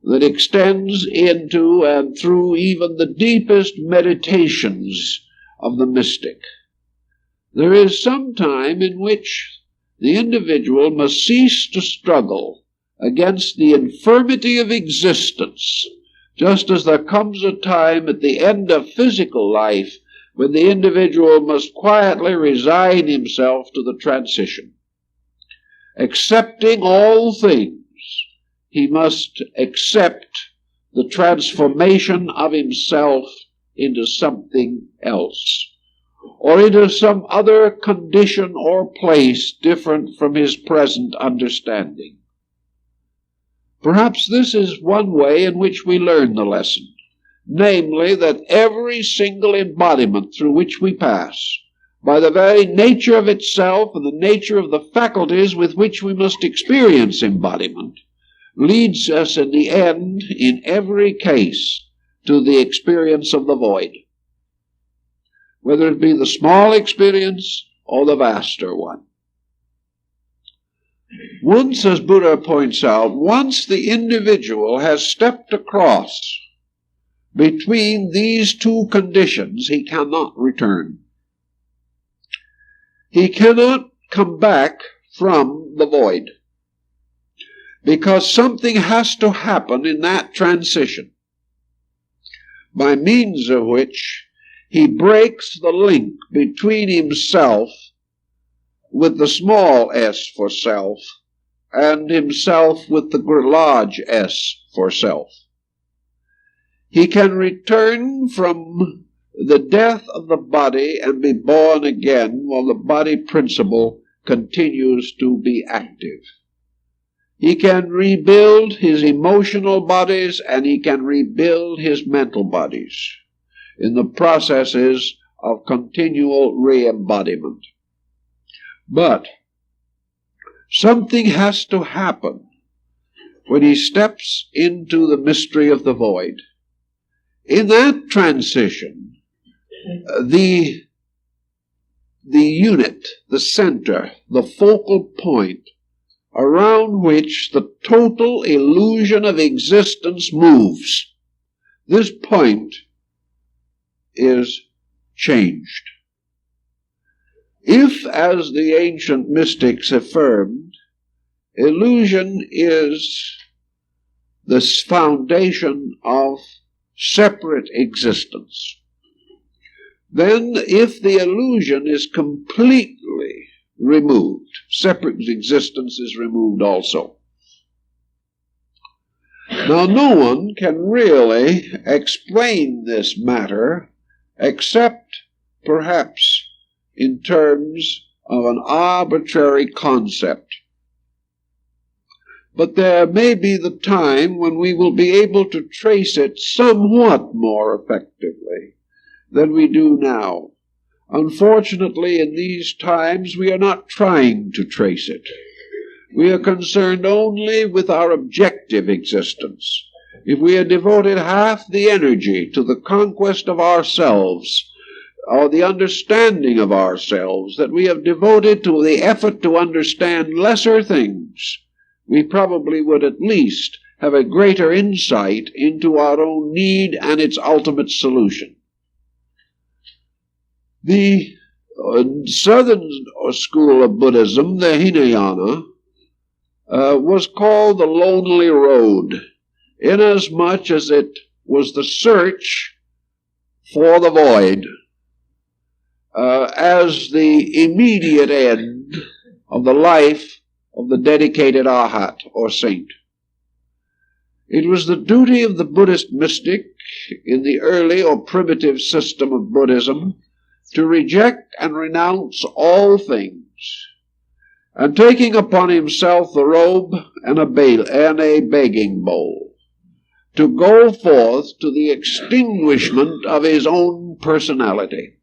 that extends into and through even the deepest meditations of the mystic. There is some time in which the individual must cease to struggle against the infirmity of existence, just as there comes a time at the end of physical life when the individual must quietly resign himself to the transition. Accepting all things, he must accept the transformation of himself into something else, or into some other condition or place different from his present understanding. Perhaps this is one way in which we learn the lesson, namely that every single embodiment through which we pass, by the very nature of itself and the nature of the faculties with which we must experience embodiment, leads us in the end, in every case, to the experience of the void, whether it be the small experience or the vaster one. Once, as Buddha points out, once the individual has stepped across between these two conditions, he cannot return. He cannot come back from the void, because something has to happen in that transition, by means of which he breaks the link between himself with the small s for self and himself with the large S for self. He can return from the death of the body and be born again while the body principle continues to be active. He can rebuild his emotional bodies and he can rebuild his mental bodies in the processes of continual re-embodiment. But something has to happen when he steps into the mystery of the void. In that transition, the unit, the center, the focal point around which the total illusion of existence moves, this point is changed. If, as the ancient mystics affirmed, illusion is the foundation of separate existence, then if the illusion is completely removed, separate existence is removed also. Now, no one can really explain this matter except perhaps in terms of an arbitrary concept. But there may be the time when we will be able to trace it somewhat more effectively than we do now. Unfortunately, in these times, we are not trying to trace it. We are concerned only with our objective existence. If we had devoted half the energy to the conquest of ourselves, or the understanding of ourselves that we have devoted to the effort to understand lesser things, we probably would at least have a greater insight into our own need and its ultimate solution. The southern school of Buddhism, the Hinayana, was called the Lonely Road, inasmuch as it was the search for the void as the immediate end of the life of the dedicated arhat or saint. It was the duty of the Buddhist mystic in the early or primitive system of Buddhism to reject and renounce all things, and taking upon himself the robe and a begging bowl, to go forth to the extinguishment of his own personality.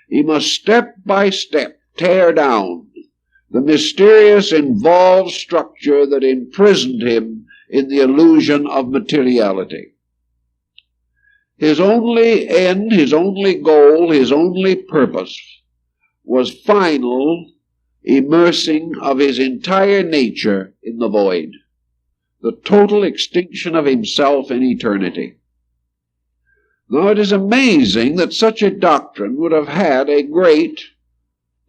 He must step by step tear down the mysterious involved structure that imprisoned him in the illusion of materiality. His only end, his only goal, his only purpose was final immersing of his entire nature in the void, the total extinction of himself in eternity. Now it is amazing that such a doctrine would have had a great,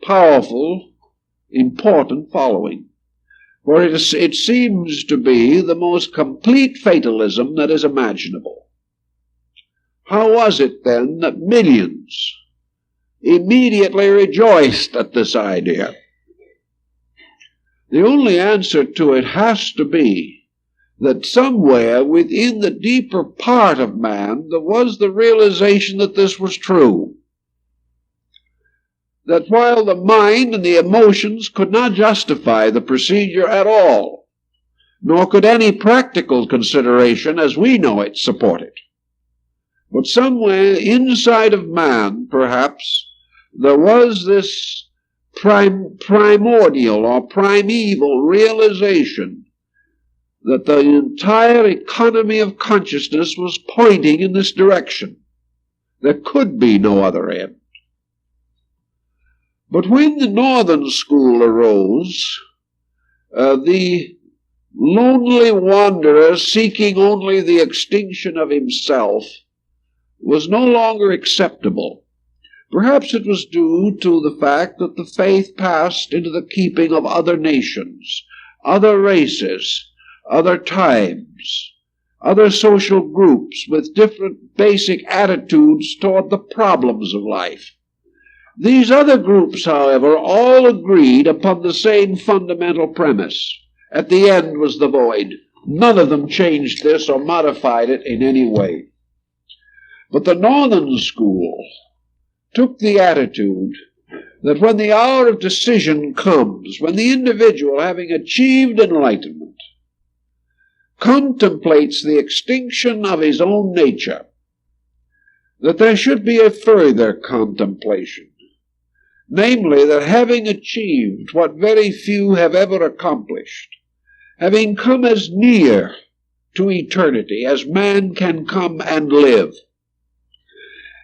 powerful, important following, for it seems to be the most complete fatalism that is imaginable. How was it then that millions immediately rejoiced at this idea? The only answer to it has to be that somewhere within the deeper part of man there was the realization that this was true. That while the mind and the emotions could not justify the procedure at all, nor could any practical consideration as we know it support it, but somewhere inside of man, perhaps, there was this primordial or primeval realization that the entire economy of consciousness was pointing in this direction. There could be no other end. But when the northern school arose, the lonely wanderer seeking only the extinction of himself was no longer acceptable. Perhaps it was due to the fact that the faith passed into the keeping of other nations, other races, other times, other social groups with different basic attitudes toward the problems of life. These other groups, however, all agreed upon the same fundamental premise. At the end was the void. None of them changed this or modified it in any way. But the northern school took the attitude that when the hour of decision comes, when the individual, having achieved enlightenment, contemplates the extinction of his own nature, that there should be a further contemplation, namely that having achieved what very few have ever accomplished, having come as near to eternity as man can come and live,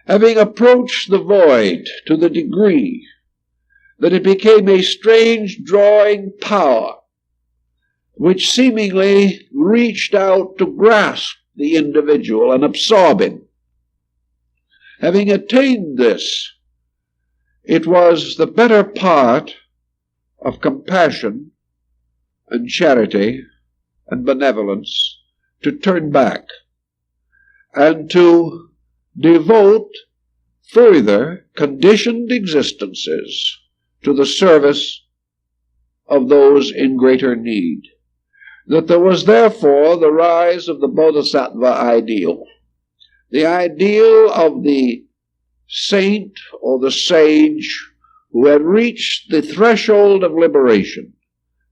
having approached the void to the degree that it became a strange drawing power which seemingly reached out to grasp the individual and absorb him. Having attained this, it was the better part of compassion and charity and benevolence to turn back and to devote further conditioned existences to the service of those in greater need. That there was therefore the rise of the bodhisattva ideal, the ideal of the saint or the sage who had reached the threshold of liberation,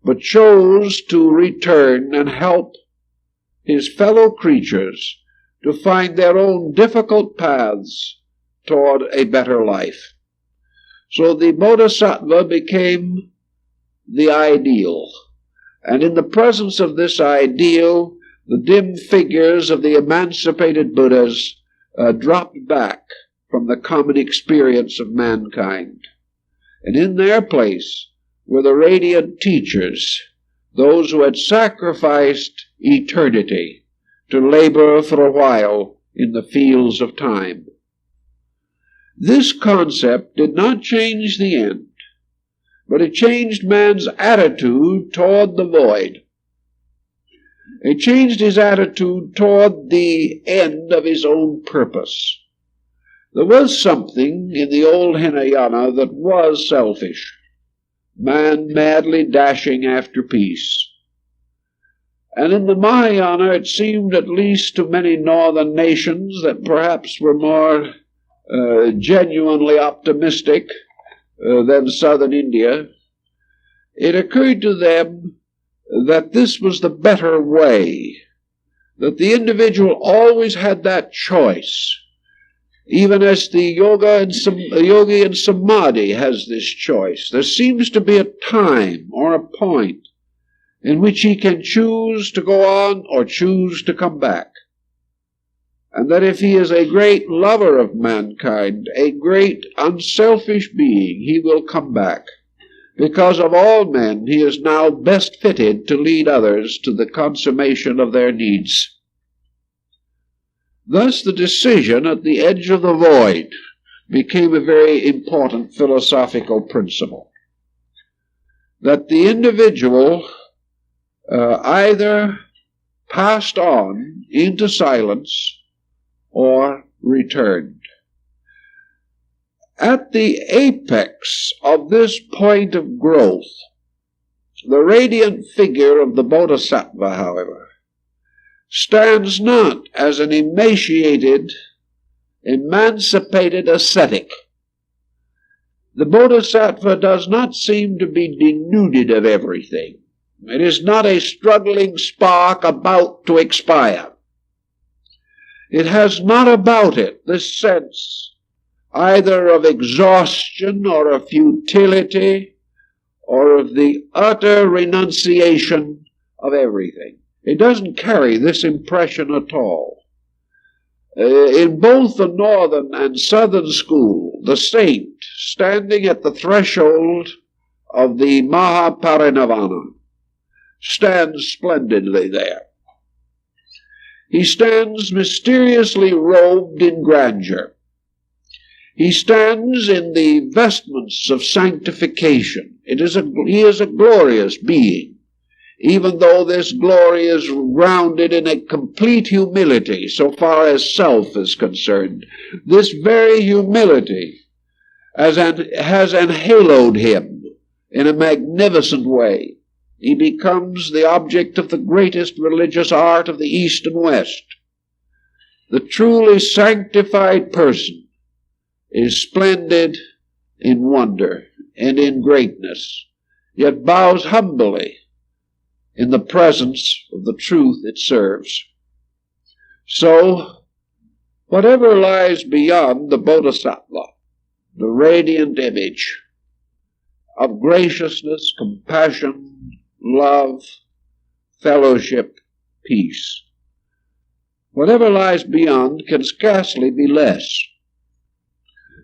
but chose to return and help his fellow creatures to find their own difficult paths toward a better life. So the bodhisattva became the ideal. And in the presence of this ideal, the dim figures of the emancipated Buddhas dropped back from the common experience of mankind. And in their place were the radiant teachers, those who had sacrificed eternity to labor for a while in the fields of time. This concept did not change the end, but it changed man's attitude toward the void. It changed his attitude toward the end of his own purpose. There was something in the old Hinayana that was selfish, man madly dashing after peace. And in the Mahayana it seemed, at least to many northern nations that perhaps were more genuinely optimistic than southern India, it occurred to them that this was the better way, that the individual always had that choice, even as the yogi in samadhi has this choice. There seems to be a time or a point in which he can choose to go on or choose to come back. And that if he is a great lover of mankind, a great unselfish being, he will come back. Because of all men, he is now best fitted to lead others to the consummation of their needs. Thus the decision at the edge of the void became a very important philosophical principle. That the individual either passed on into silence or returned. At the apex of this point of growth, the radiant figure of the bodhisattva, however, stands not as an emaciated, emancipated ascetic. The bodhisattva does not seem to be denuded of everything. It is not a struggling spark about to expire. It has not about it this sense either of exhaustion or of futility or of the utter renunciation of everything. It doesn't carry this impression at all. In both the northern and southern school, the saint, standing at the threshold of the Mahaparinirvana, stands splendidly there. He stands mysteriously robed in grandeur. He stands in the vestments of sanctification. He is a glorious being, even though this glory is grounded in a complete humility so far as self is concerned. This very humility has enhaloed him in a magnificent way. He becomes the object of the greatest religious art of the East and West. The truly sanctified person is splendid in wonder and in greatness, yet bows humbly in the presence of the truth it serves. So, whatever lies beyond the bodhisattva, the radiant image of graciousness, compassion, love, fellowship, peace, whatever lies beyond can scarcely be less.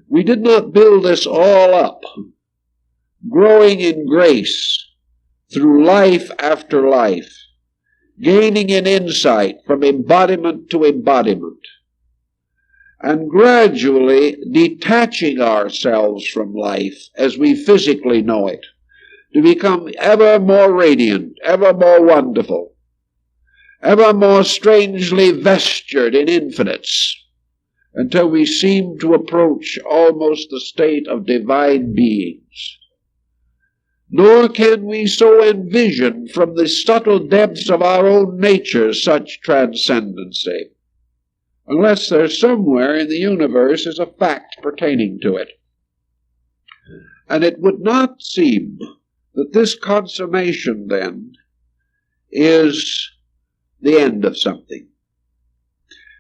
We did not build this all up, growing in grace through life after life, gaining in insight from embodiment to embodiment, and gradually detaching ourselves from life as we physically know it, to become ever more radiant, ever more wonderful, ever more strangely vestured in infinites, until we seem to approach almost the state of divine beings. Nor can we so envision from the subtle depths of our own nature such transcendency, unless there somewhere in the universe is a fact pertaining to it. And it would not seem that this consummation, then, is the end of something,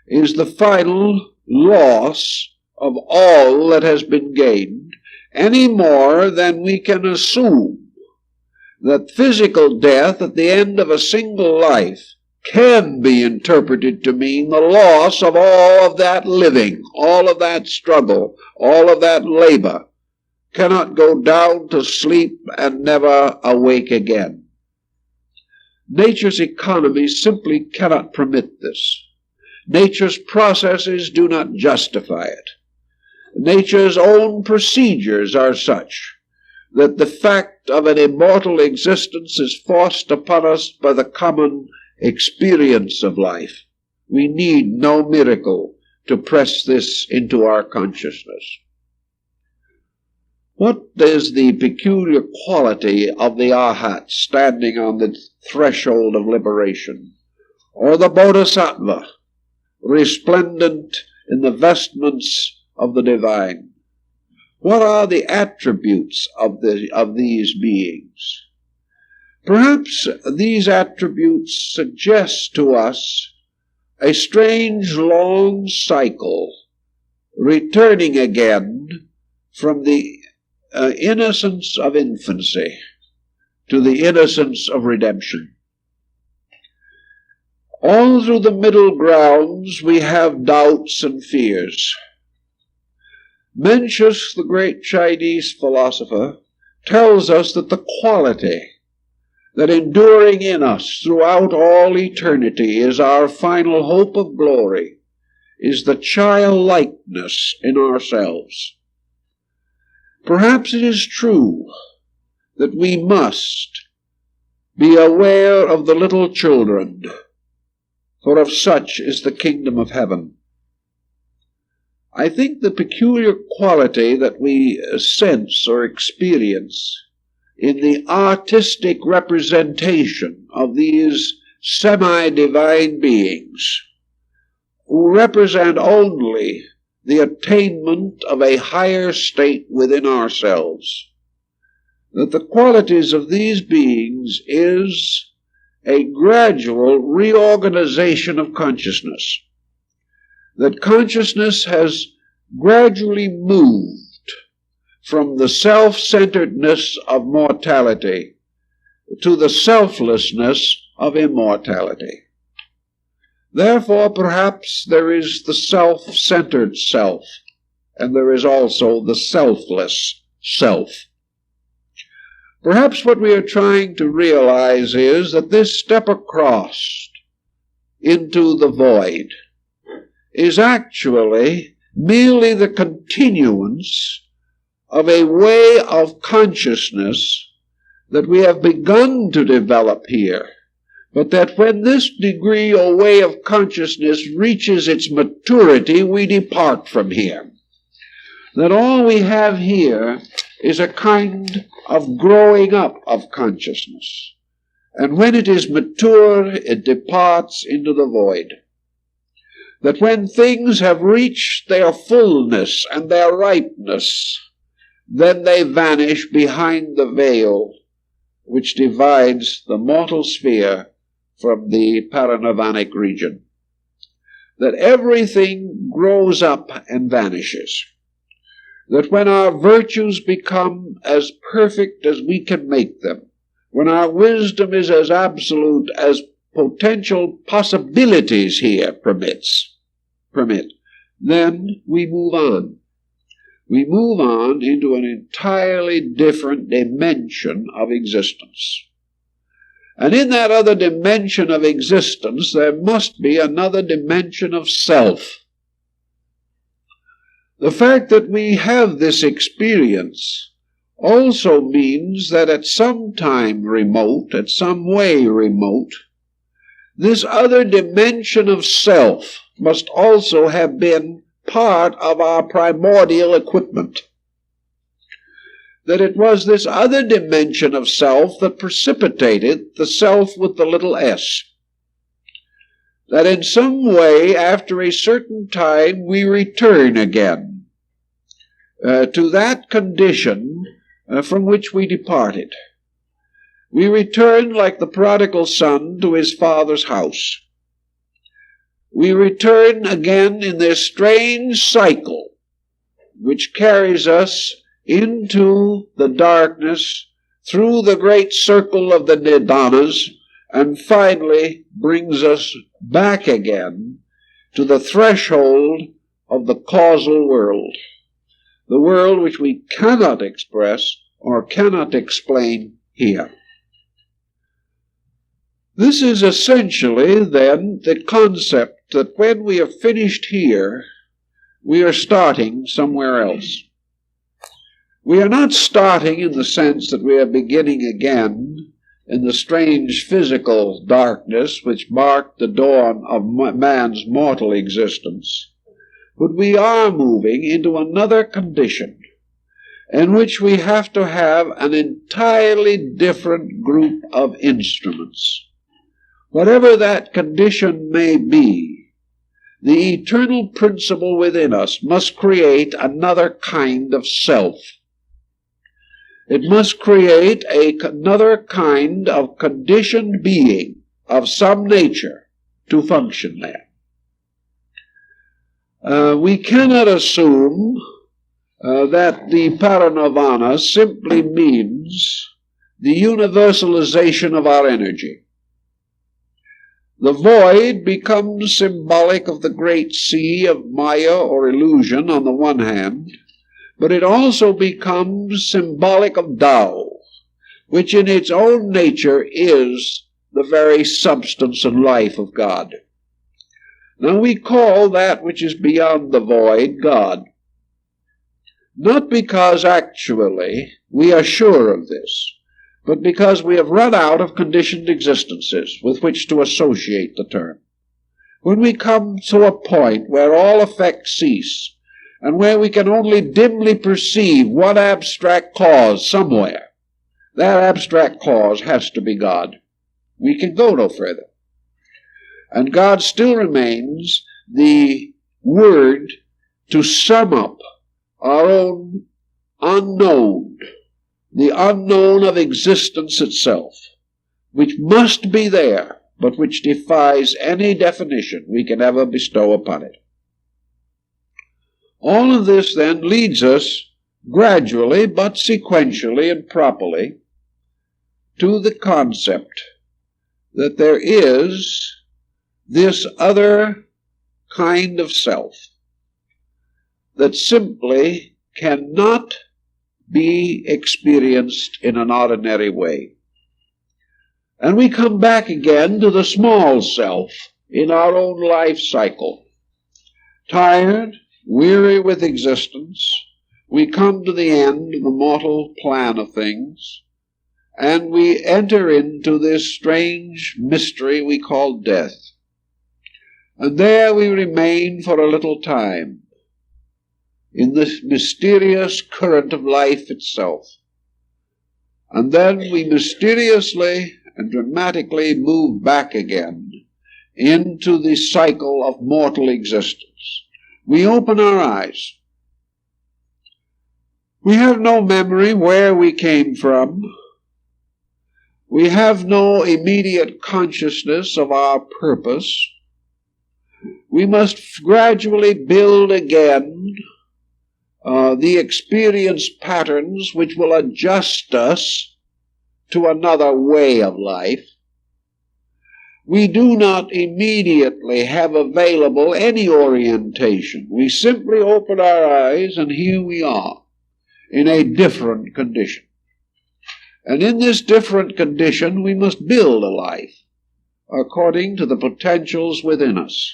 is the final loss of all that has been gained, any more than we can assume that physical death at the end of a single life can be interpreted to mean the loss of all of that living, all of that struggle, all of that labor, cannot go down to sleep and never awake again. Nature's economy simply cannot permit this. Nature's processes do not justify it. Nature's own procedures are such that the fact of an immortal existence is forced upon us by the common experience of life. We need no miracle to press this into our consciousness. What is the peculiar quality of the arhat standing on the threshold of liberation, or the bodhisattva resplendent in the vestments of the divine? What are the attributes of these beings? Perhaps these attributes suggest to us a strange long cycle, returning again from the innocence of infancy to the innocence of redemption. All through the middle grounds we have doubts and fears. Mencius, the great Chinese philosopher, tells us that the quality that enduring in us throughout all eternity is our final hope of glory is the childlikeness in ourselves. Perhaps it is true that we must be aware of the little children, for of such is the kingdom of heaven. I think the peculiar quality that we sense or experience in the artistic representation of these semi-divine beings, who represent only the attainment of a higher state within ourselves, that the qualities of these beings is a gradual reorganization of consciousness, that consciousness has gradually moved from the self-centeredness of mortality to the selflessness of immortality. Therefore, perhaps there is the self-centered self, and there is also the selfless self. Perhaps what we are trying to realize is that this step across into the void is actually merely the continuance of a way of consciousness that we have begun to develop here, but that when this degree or way of consciousness reaches its maturity, we depart from here. That all we have here is a kind of growing up of consciousness, and when it is mature, it departs into the void. That when things have reached their fullness and their ripeness, then they vanish behind the veil which divides the mortal sphere from the paranirvanic region. That everything grows up and vanishes. That when our virtues become as perfect as we can make them, when our wisdom is as absolute as potential possibilities here permit, then we move on. We move on into an entirely different dimension of existence. And in that other dimension of existence, there must be another dimension of self. The fact that we have this experience also means that at some time remote, at some way remote, this other dimension of self must also have been part of our primordial equipment. That it was this other dimension of self that precipitated the self with the little s. That in some way, after a certain time, we return again to that condition from which we departed. We return like the prodigal son to his father's house. We return again in this strange cycle which carries us into the darkness, through the great circle of the nidanas, and finally brings us back again to the threshold of the causal world, the world which we cannot express or cannot explain here. This is essentially, then, the concept that when we are finished here, we are starting somewhere else. We are not starting in the sense that we are beginning again in the strange physical darkness which marked the dawn of man's mortal existence, but we are moving into another condition in which we have to have an entirely different group of instruments. Whatever that condition may be, the eternal principle within us must create another kind of self. It must create another kind of conditioned being of some nature to function there. We cannot assume that the parinirvana simply means the universalization of our energy. The void becomes symbolic of the great sea of Maya or illusion on the one hand, but it also becomes symbolic of Tao, which in its own nature is the very substance and life of God. Now we call that which is beyond the void God, not because actually we are sure of this, but because we have run out of conditioned existences with which to associate the term. When we come to a point where all effects cease, and where we can only dimly perceive one abstract cause somewhere, that abstract cause has to be God. We can go no further. And God still remains the word to sum up our own unknown, the unknown of existence itself, which must be there, but which defies any definition we can ever bestow upon it. All of this then leads us gradually but sequentially and properly to the concept that there is this other kind of self that simply cannot be experienced in an ordinary way. And we come back again to the small self in our own life cycle. Tired, weary with existence, we come to the end of the mortal plan of things, and we enter into this strange mystery we call death. And there we remain for a little time, in this mysterious current of life itself. And then we mysteriously and dramatically move back again into the cycle of mortal existence. We open our eyes. We have no memory where we came from. We have no immediate consciousness of our purpose. We must gradually build again the experience patterns which will adjust us to another way of life. We do not immediately have available any orientation. We simply open our eyes and here we are in a different condition. And in this different condition we must build a life according to the potentials within us.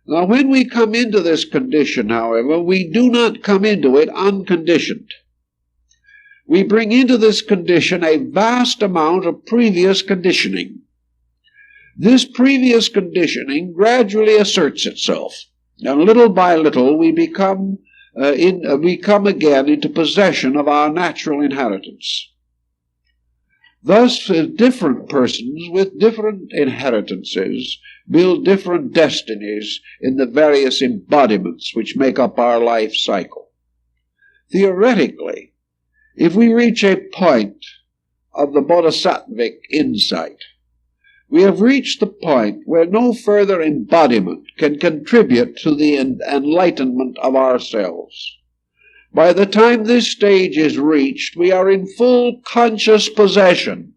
Now, when we come into this condition, however, we do not come into it unconditioned. We bring into this condition a vast amount of previous conditioning. This previous conditioning gradually asserts itself, and little by little we come again into possession of our natural inheritance. Thus, different persons with different inheritances build different destinies in the various embodiments which make up our life cycle. Theoretically, if we reach a point of the bodhisattvic insight, we have reached the point where no further embodiment can contribute to the enlightenment of ourselves. By the time this stage is reached, we are in full conscious possession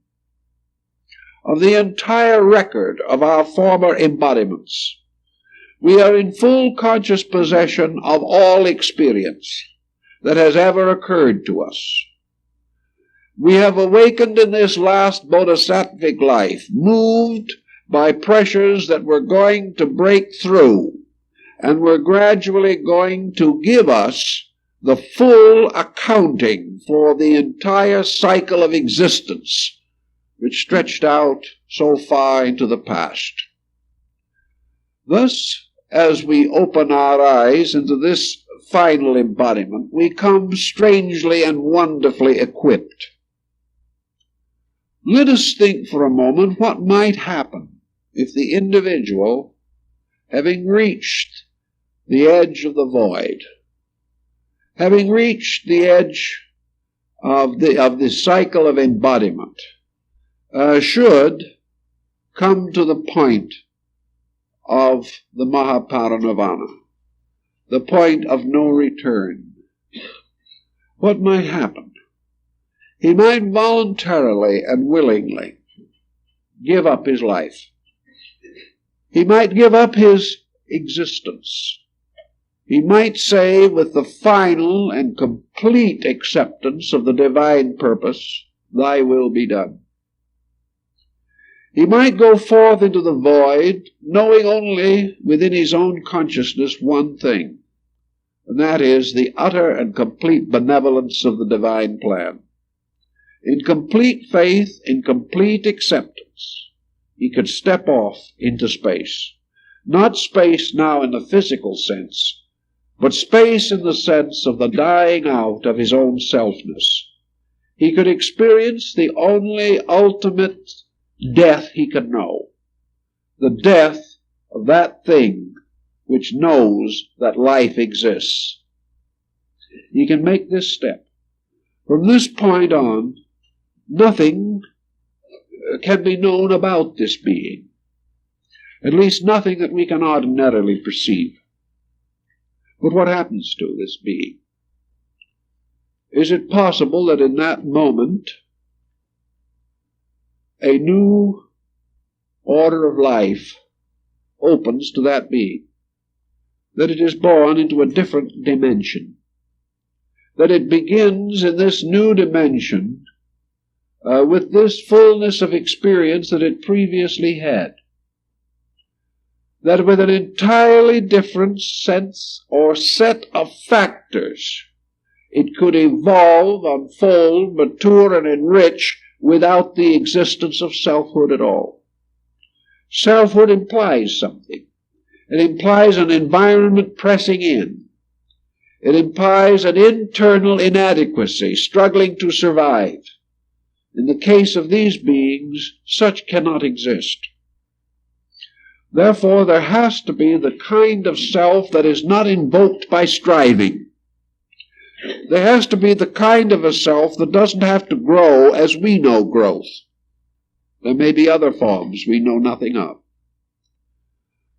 of the entire record of our former embodiments. We are in full conscious possession of all experience that has ever occurred to us. We have awakened in this last bodhisattvic life, moved by pressures that were going to break through, and were gradually going to give us the full accounting for the entire cycle of existence, which stretched out so far into the past. Thus, as we open our eyes into this final embodiment, we come strangely and wonderfully equipped. Let us think for a moment what might happen if the individual, having reached the edge of the void, having reached the edge of the cycle of embodiment, should come to the point of the Mahaparinirvana, the point of no return. What might happen? He might voluntarily and willingly give up his life. He might give up his existence. He might say, with the final and complete acceptance of the divine purpose, "Thy will be done." He might go forth into the void, knowing only within his own consciousness one thing, and that is the utter and complete benevolence of the divine plan. In complete faith, in complete acceptance, he could step off into space. Not space now in the physical sense, but space in the sense of the dying out of his own selfness. He could experience the only ultimate death he could know, the death of that thing which knows that life exists. He can make this step. From this point on, nothing can be known about this being, at least nothing that we can ordinarily perceive. But what happens to this being? Is it possible that in that moment a new order of life opens to that being, that it is born into a different dimension, that it begins in this new dimension with this fullness of experience that it previously had, that with an entirely different sense or set of factors it could evolve, unfold, mature, and enrich without the existence of selfhood at all. Selfhood implies something. It implies an environment pressing in. It implies an internal inadequacy, struggling to survive. In the case of these beings, such cannot exist. Therefore, there has to be the kind of self that is not invoked by striving. There has to be the kind of a self that doesn't have to grow as we know growth. There may be other forms we know nothing of.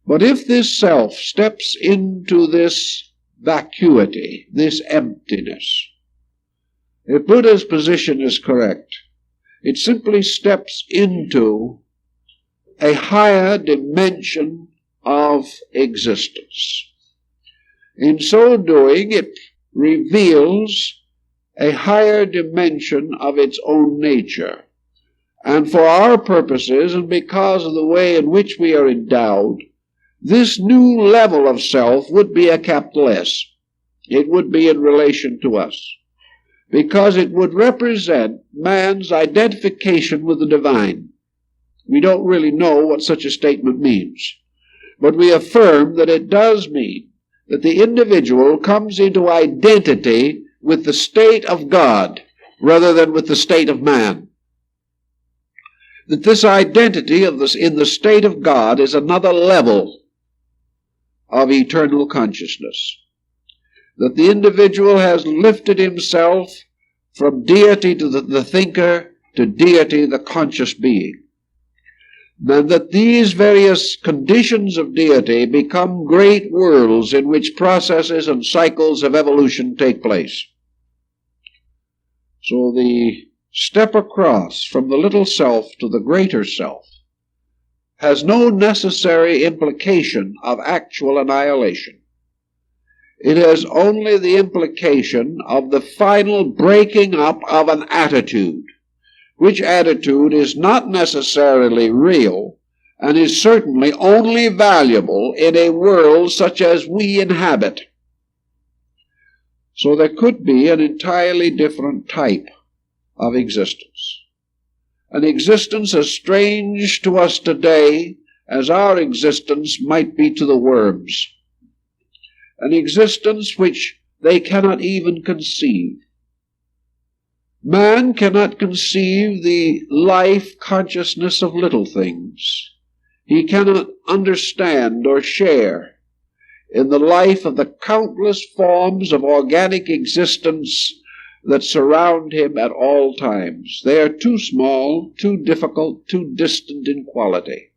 But if this self steps into this vacuity, this emptiness, if Buddha's position is correct, it simply steps into a higher dimension of existence. In so doing, it reveals a higher dimension of its own nature. And for our purposes, and because of the way in which we are endowed, this new level of self would be a capital S. It would be in relation to us, because it would represent man's identification with the divine. We don't really know what such a statement means, but we affirm that it does mean that the individual comes into identity with the state of God rather than with the state of man. That this identity in the state of God is another level of eternal consciousness. That the individual has lifted himself from deity to the thinker to deity, the conscious being. And that these various conditions of deity become great worlds in which processes and cycles of evolution take place. So the step across from the little self to the greater self has no necessary implication of actual annihilation. It has only the implication of the final breaking up of an attitude, which attitude is not necessarily real and is certainly only valuable in a world such as we inhabit. So there could be an entirely different type of existence. An existence as strange to us today as our existence might be to the worms. An existence which they cannot even conceive. Man cannot conceive the life consciousness of little things. He cannot understand or share in the life of the countless forms of organic existence that surround him at all times. They are too small, too difficult, too distant in quality.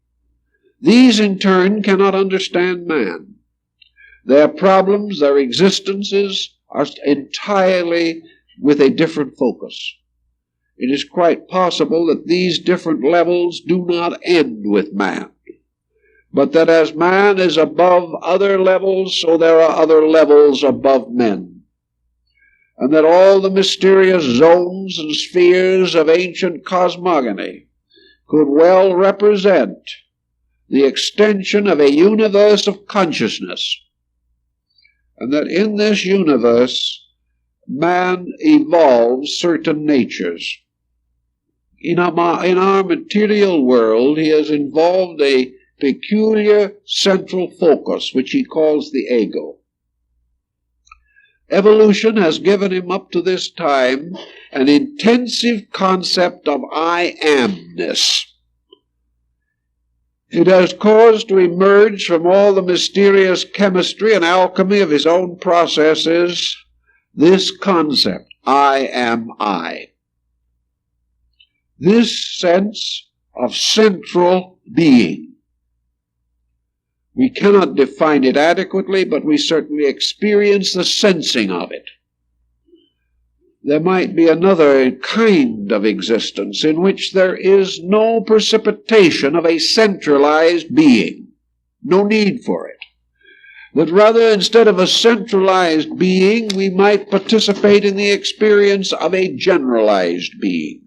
These, in turn, cannot understand man. Their problems, their existences, are entirely with a different focus. It is quite possible that these different levels do not end with man, but that as man is above other levels, so there are other levels above men, and that all the mysterious zones and spheres of ancient cosmogony could well represent the extension of a universe of consciousness, and that in this universe man evolves certain natures. In our material world, he has involved a peculiar central focus, which he calls the ego. Evolution has given him up to this time an intensive concept of I amness. It has caused to emerge from all the mysterious chemistry and alchemy of his own processes this concept, I am I. This sense of central being. We cannot define it adequately, but we certainly experience the sensing of it. There might be another kind of existence in which there is no precipitation of a centralized being, no need for it. That rather, instead of a centralized being, we might participate in the experience of a generalized being.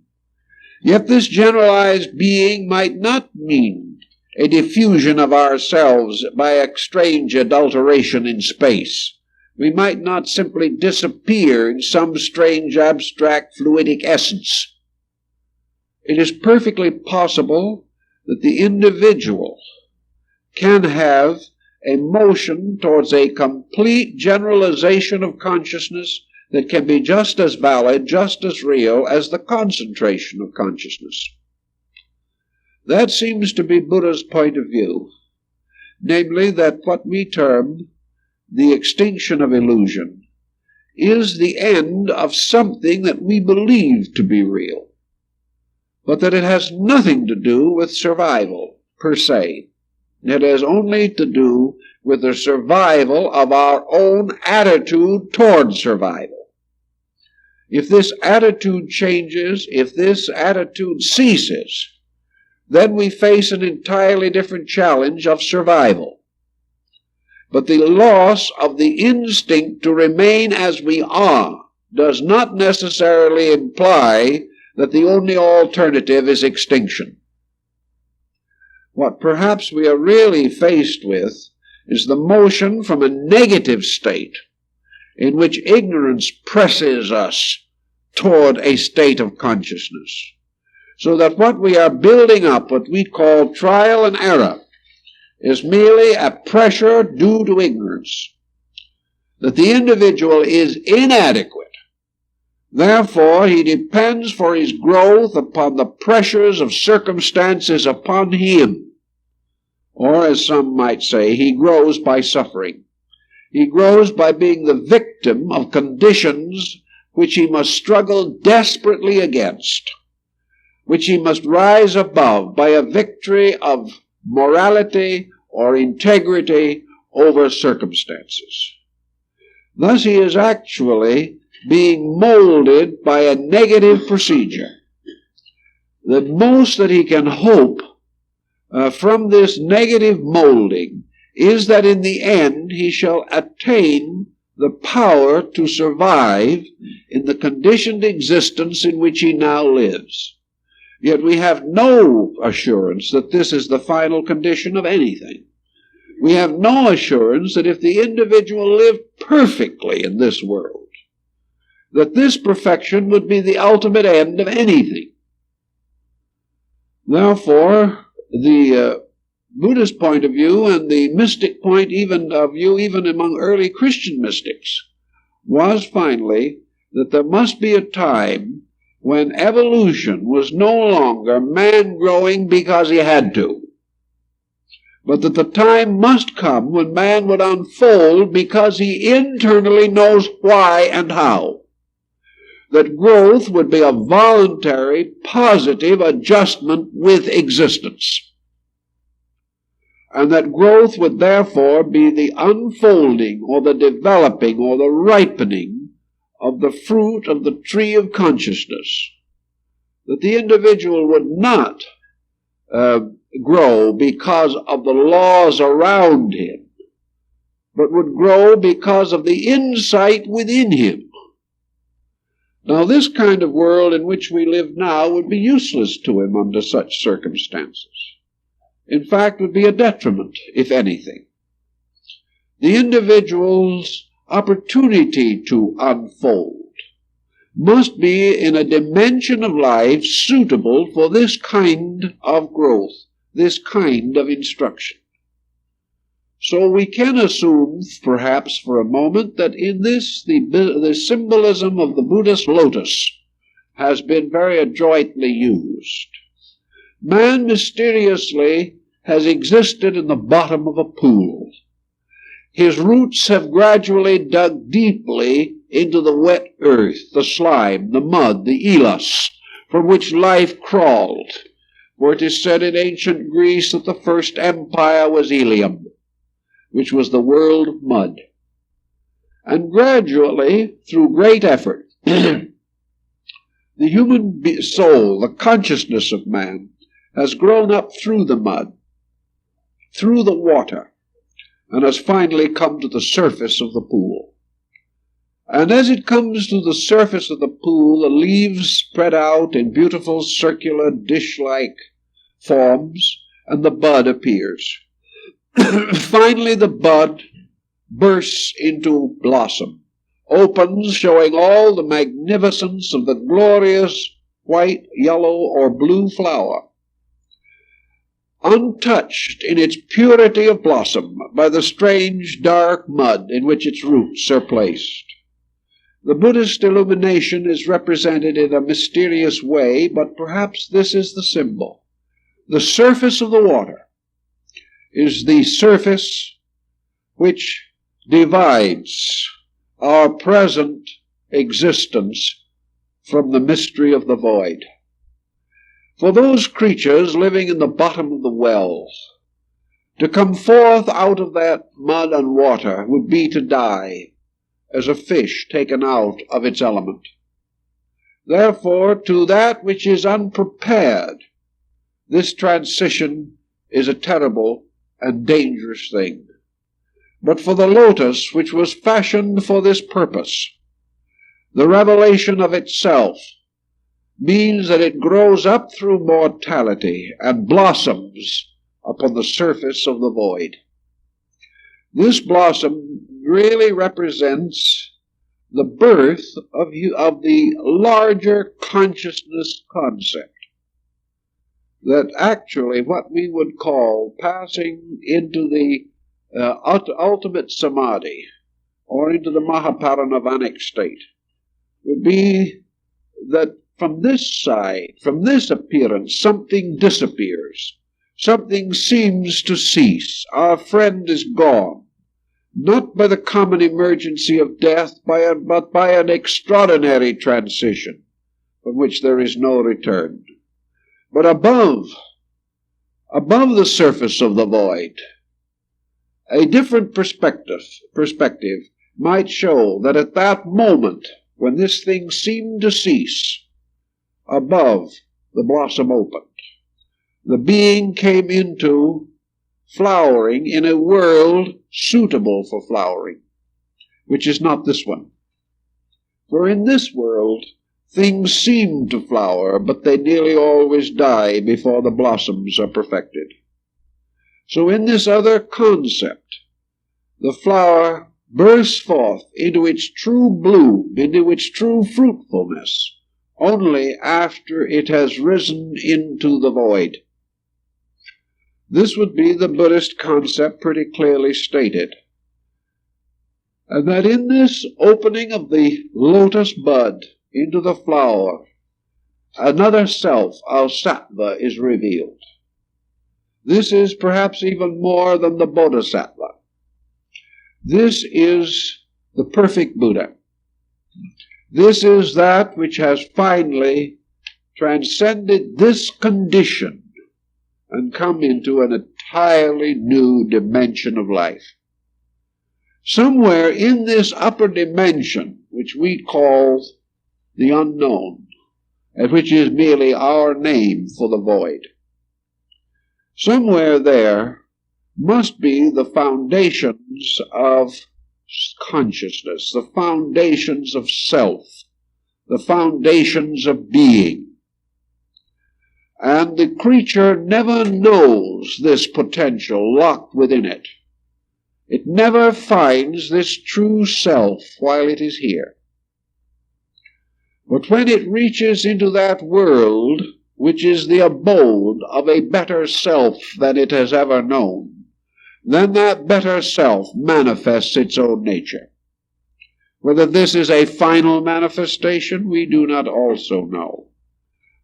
Yet this generalized being might not mean a diffusion of ourselves by a strange adulteration in space. We might not simply disappear in some strange abstract fluidic essence. It is perfectly possible that the individual can have a motion towards a complete generalization of consciousness that can be just as valid, just as real as the concentration of consciousness. That seems to be Buddha's point of view, namely that what we term the extinction of illusion is the end of something that we believe to be real, but that it has nothing to do with survival per se. It has only to do with the survival of our own attitude toward survival. If this attitude changes, if this attitude ceases, then we face an entirely different challenge of survival. But the loss of the instinct to remain as we are does not necessarily imply that the only alternative is extinction. What perhaps we are really faced with is the motion from a negative state in which ignorance presses us toward a state of consciousness. So that what we are building up, what we call trial and error, is merely a pressure due to ignorance. That the individual is inadequate. Therefore, he depends for his growth upon the pressures of circumstances upon him. Or, as some might say, he grows by suffering. He grows by being the victim of conditions which he must struggle desperately against, which he must rise above by a victory of morality or integrity over circumstances. Thus he is actually being molded by a negative procedure. the most that he can hope from this negative molding is that in the end he shall attain the power to survive in the conditioned existence in which he now lives. Yet we have no assurance that this is the final condition of anything. We have no assurance that if the individual lived perfectly in this world, that this perfection would be the ultimate end of anything. Therefore, the Buddhist point of view and the mystic point of view even among early Christian mystics was finally that there must be a time when evolution was no longer man growing because he had to, but that the time must come when man would unfold because he internally knows why and how. That growth would be a voluntary, positive adjustment with existence. And that growth would therefore be the unfolding or the developing or the ripening of the fruit of the tree of consciousness. That the individual would not grow because of the laws around him, but would grow because of the insight within him. Now, this kind of world in which we live now would be useless to him under such circumstances. In fact, would be a detriment, if anything. The individual's opportunity to unfold must be in a dimension of life suitable for this kind of growth, this kind of instruction. So we can assume, perhaps for a moment, that in this the symbolism of the Buddhist lotus has been very adroitly used. Man mysteriously has existed in the bottom of a pool. His roots have gradually dug deeply into the wet earth, the slime, the mud, the elos, from which life crawled. For it is said in ancient Greece that the first empire was Ilium, which was the world of mud. And gradually, through great effort, the human soul, the consciousness of man, has grown up through the mud, through the water, and has finally come to the surface of the pool. And as it comes to the surface of the pool, the leaves spread out in beautiful circular dish-like forms, and the bud appears. Finally, the bud bursts into blossom, opens, showing all the magnificence of the glorious white, yellow, or blue flower, untouched in its purity of blossom by the strange dark mud in which its roots are placed. The Buddhist illumination is represented in a mysterious way, but perhaps this is the symbol. The surface of the water is the surface which divides our present existence from the mystery of the void. For those creatures living in the bottom of the well, to come forth out of that mud and water would be to die, as a fish taken out of its element. Therefore, to that which is unprepared, this transition is a terrible and dangerous thing. But for the lotus, which was fashioned for this purpose, the revelation of itself means that it grows up through mortality and blossoms upon the surface of the void. This blossom really represents the birth of the larger consciousness concept, that actually what we would call passing into the ultimate samadhi, or into the mahaparinirvanic state, would be that from this side, from this appearance, something disappears. Something seems to cease. Our friend is gone. Not by the common emergency of death, but by an extraordinary transition from which there is no return. But above the surface of the void, a different perspective might show that at that moment when this thing seemed to cease, above the blossom opened. The being came into flowering in a world suitable for flowering, which is not this one. For in this world, things seem to flower, but they nearly always die before the blossoms are perfected. So in this other concept, the flower bursts forth into its true bloom, into its true fruitfulness, only after it has risen into the void. This would be the Buddhist concept pretty clearly stated. And that in this opening of the lotus bud into the flower, another self, our sattva, is revealed. This is perhaps even more than the bodhisattva. This is the perfect Buddha. This is that which has finally transcended this condition and come into an entirely new dimension of life. Somewhere in this upper dimension, which we call the unknown, and which is merely our name for the void, somewhere there must be the foundations of consciousness, the foundations of self, the foundations of being. And the creature never knows this potential locked within it. It never finds this true self while it is here. But when it reaches into that world, which is the abode of a better self than it has ever known, then that better self manifests its own nature. Whether this is a final manifestation, we do not also know.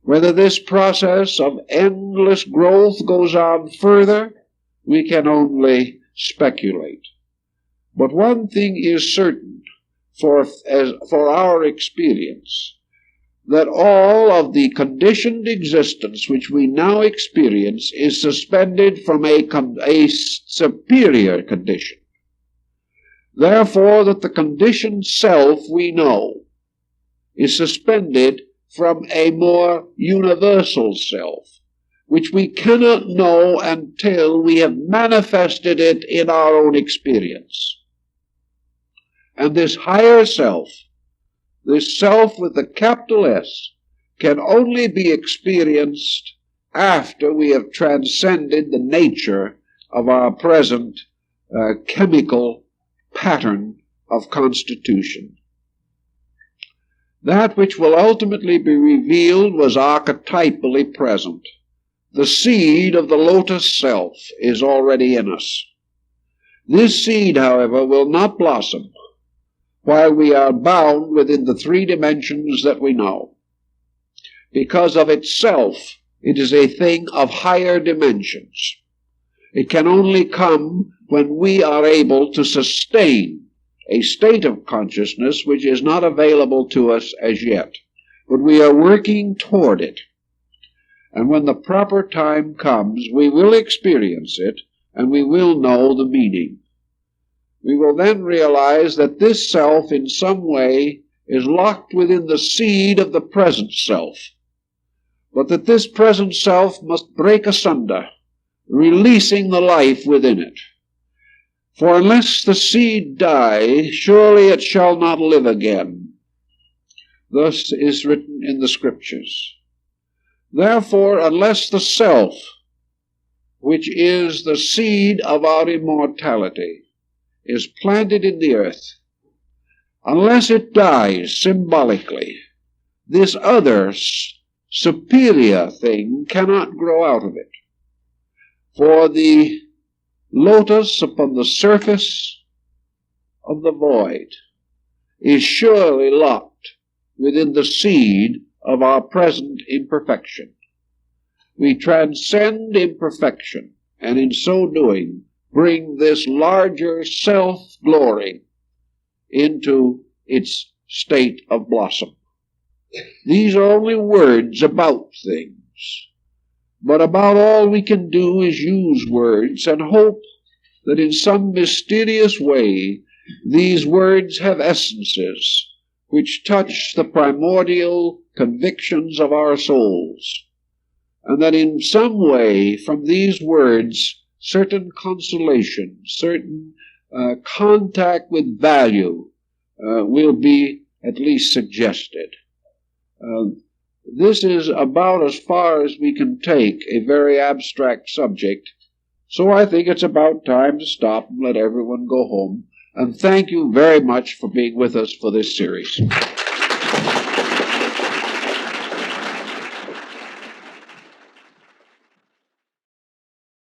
Whether this process of endless growth goes on further, we can only speculate. But one thing is certain for our experience, that all of the conditioned existence which we now experience is suspended from a superior condition. Therefore, that the conditioned self we know is suspended from a more universal self, which we cannot know until we have manifested it in our own experience. And this higher self, this self with the capital S, can only be experienced after we have transcended the nature of our present chemical pattern of constitution. That which will ultimately be revealed was archetypally present. The seed of the lotus self is already in us. This seed, however, will not blossom while we are bound within the three dimensions that we know. Because of itself, it is a thing of higher dimensions. It can only come when we are able to sustain a state of consciousness which is not available to us as yet, but we are working toward it. And when the proper time comes, we will experience it, and we will know the meaning. We will then realize that this self in some way is locked within the seed of the present self, but that this present self must break asunder, releasing the life within it. For unless the seed die, surely it shall not live again. Thus is written in the Scriptures. Therefore, unless the self, which is the seed of our immortality, is planted in the earth, unless it dies symbolically, this other superior thing cannot grow out of it. For the lotus upon the surface of the void is surely locked within the seed of our present imperfection. We transcend imperfection, and in so doing bring this larger self-glory into its state of blossom. These are only words about things. But about all we can do is use words and hope that in some mysterious way these words have essences which touch the primordial convictions of our souls and that in some way from these words certain consolation, certain contact with value will be at least suggested. This is about as far as we can take a very abstract subject, so I think it's about time to stop and let everyone go home. And thank you very much for being with us for this series.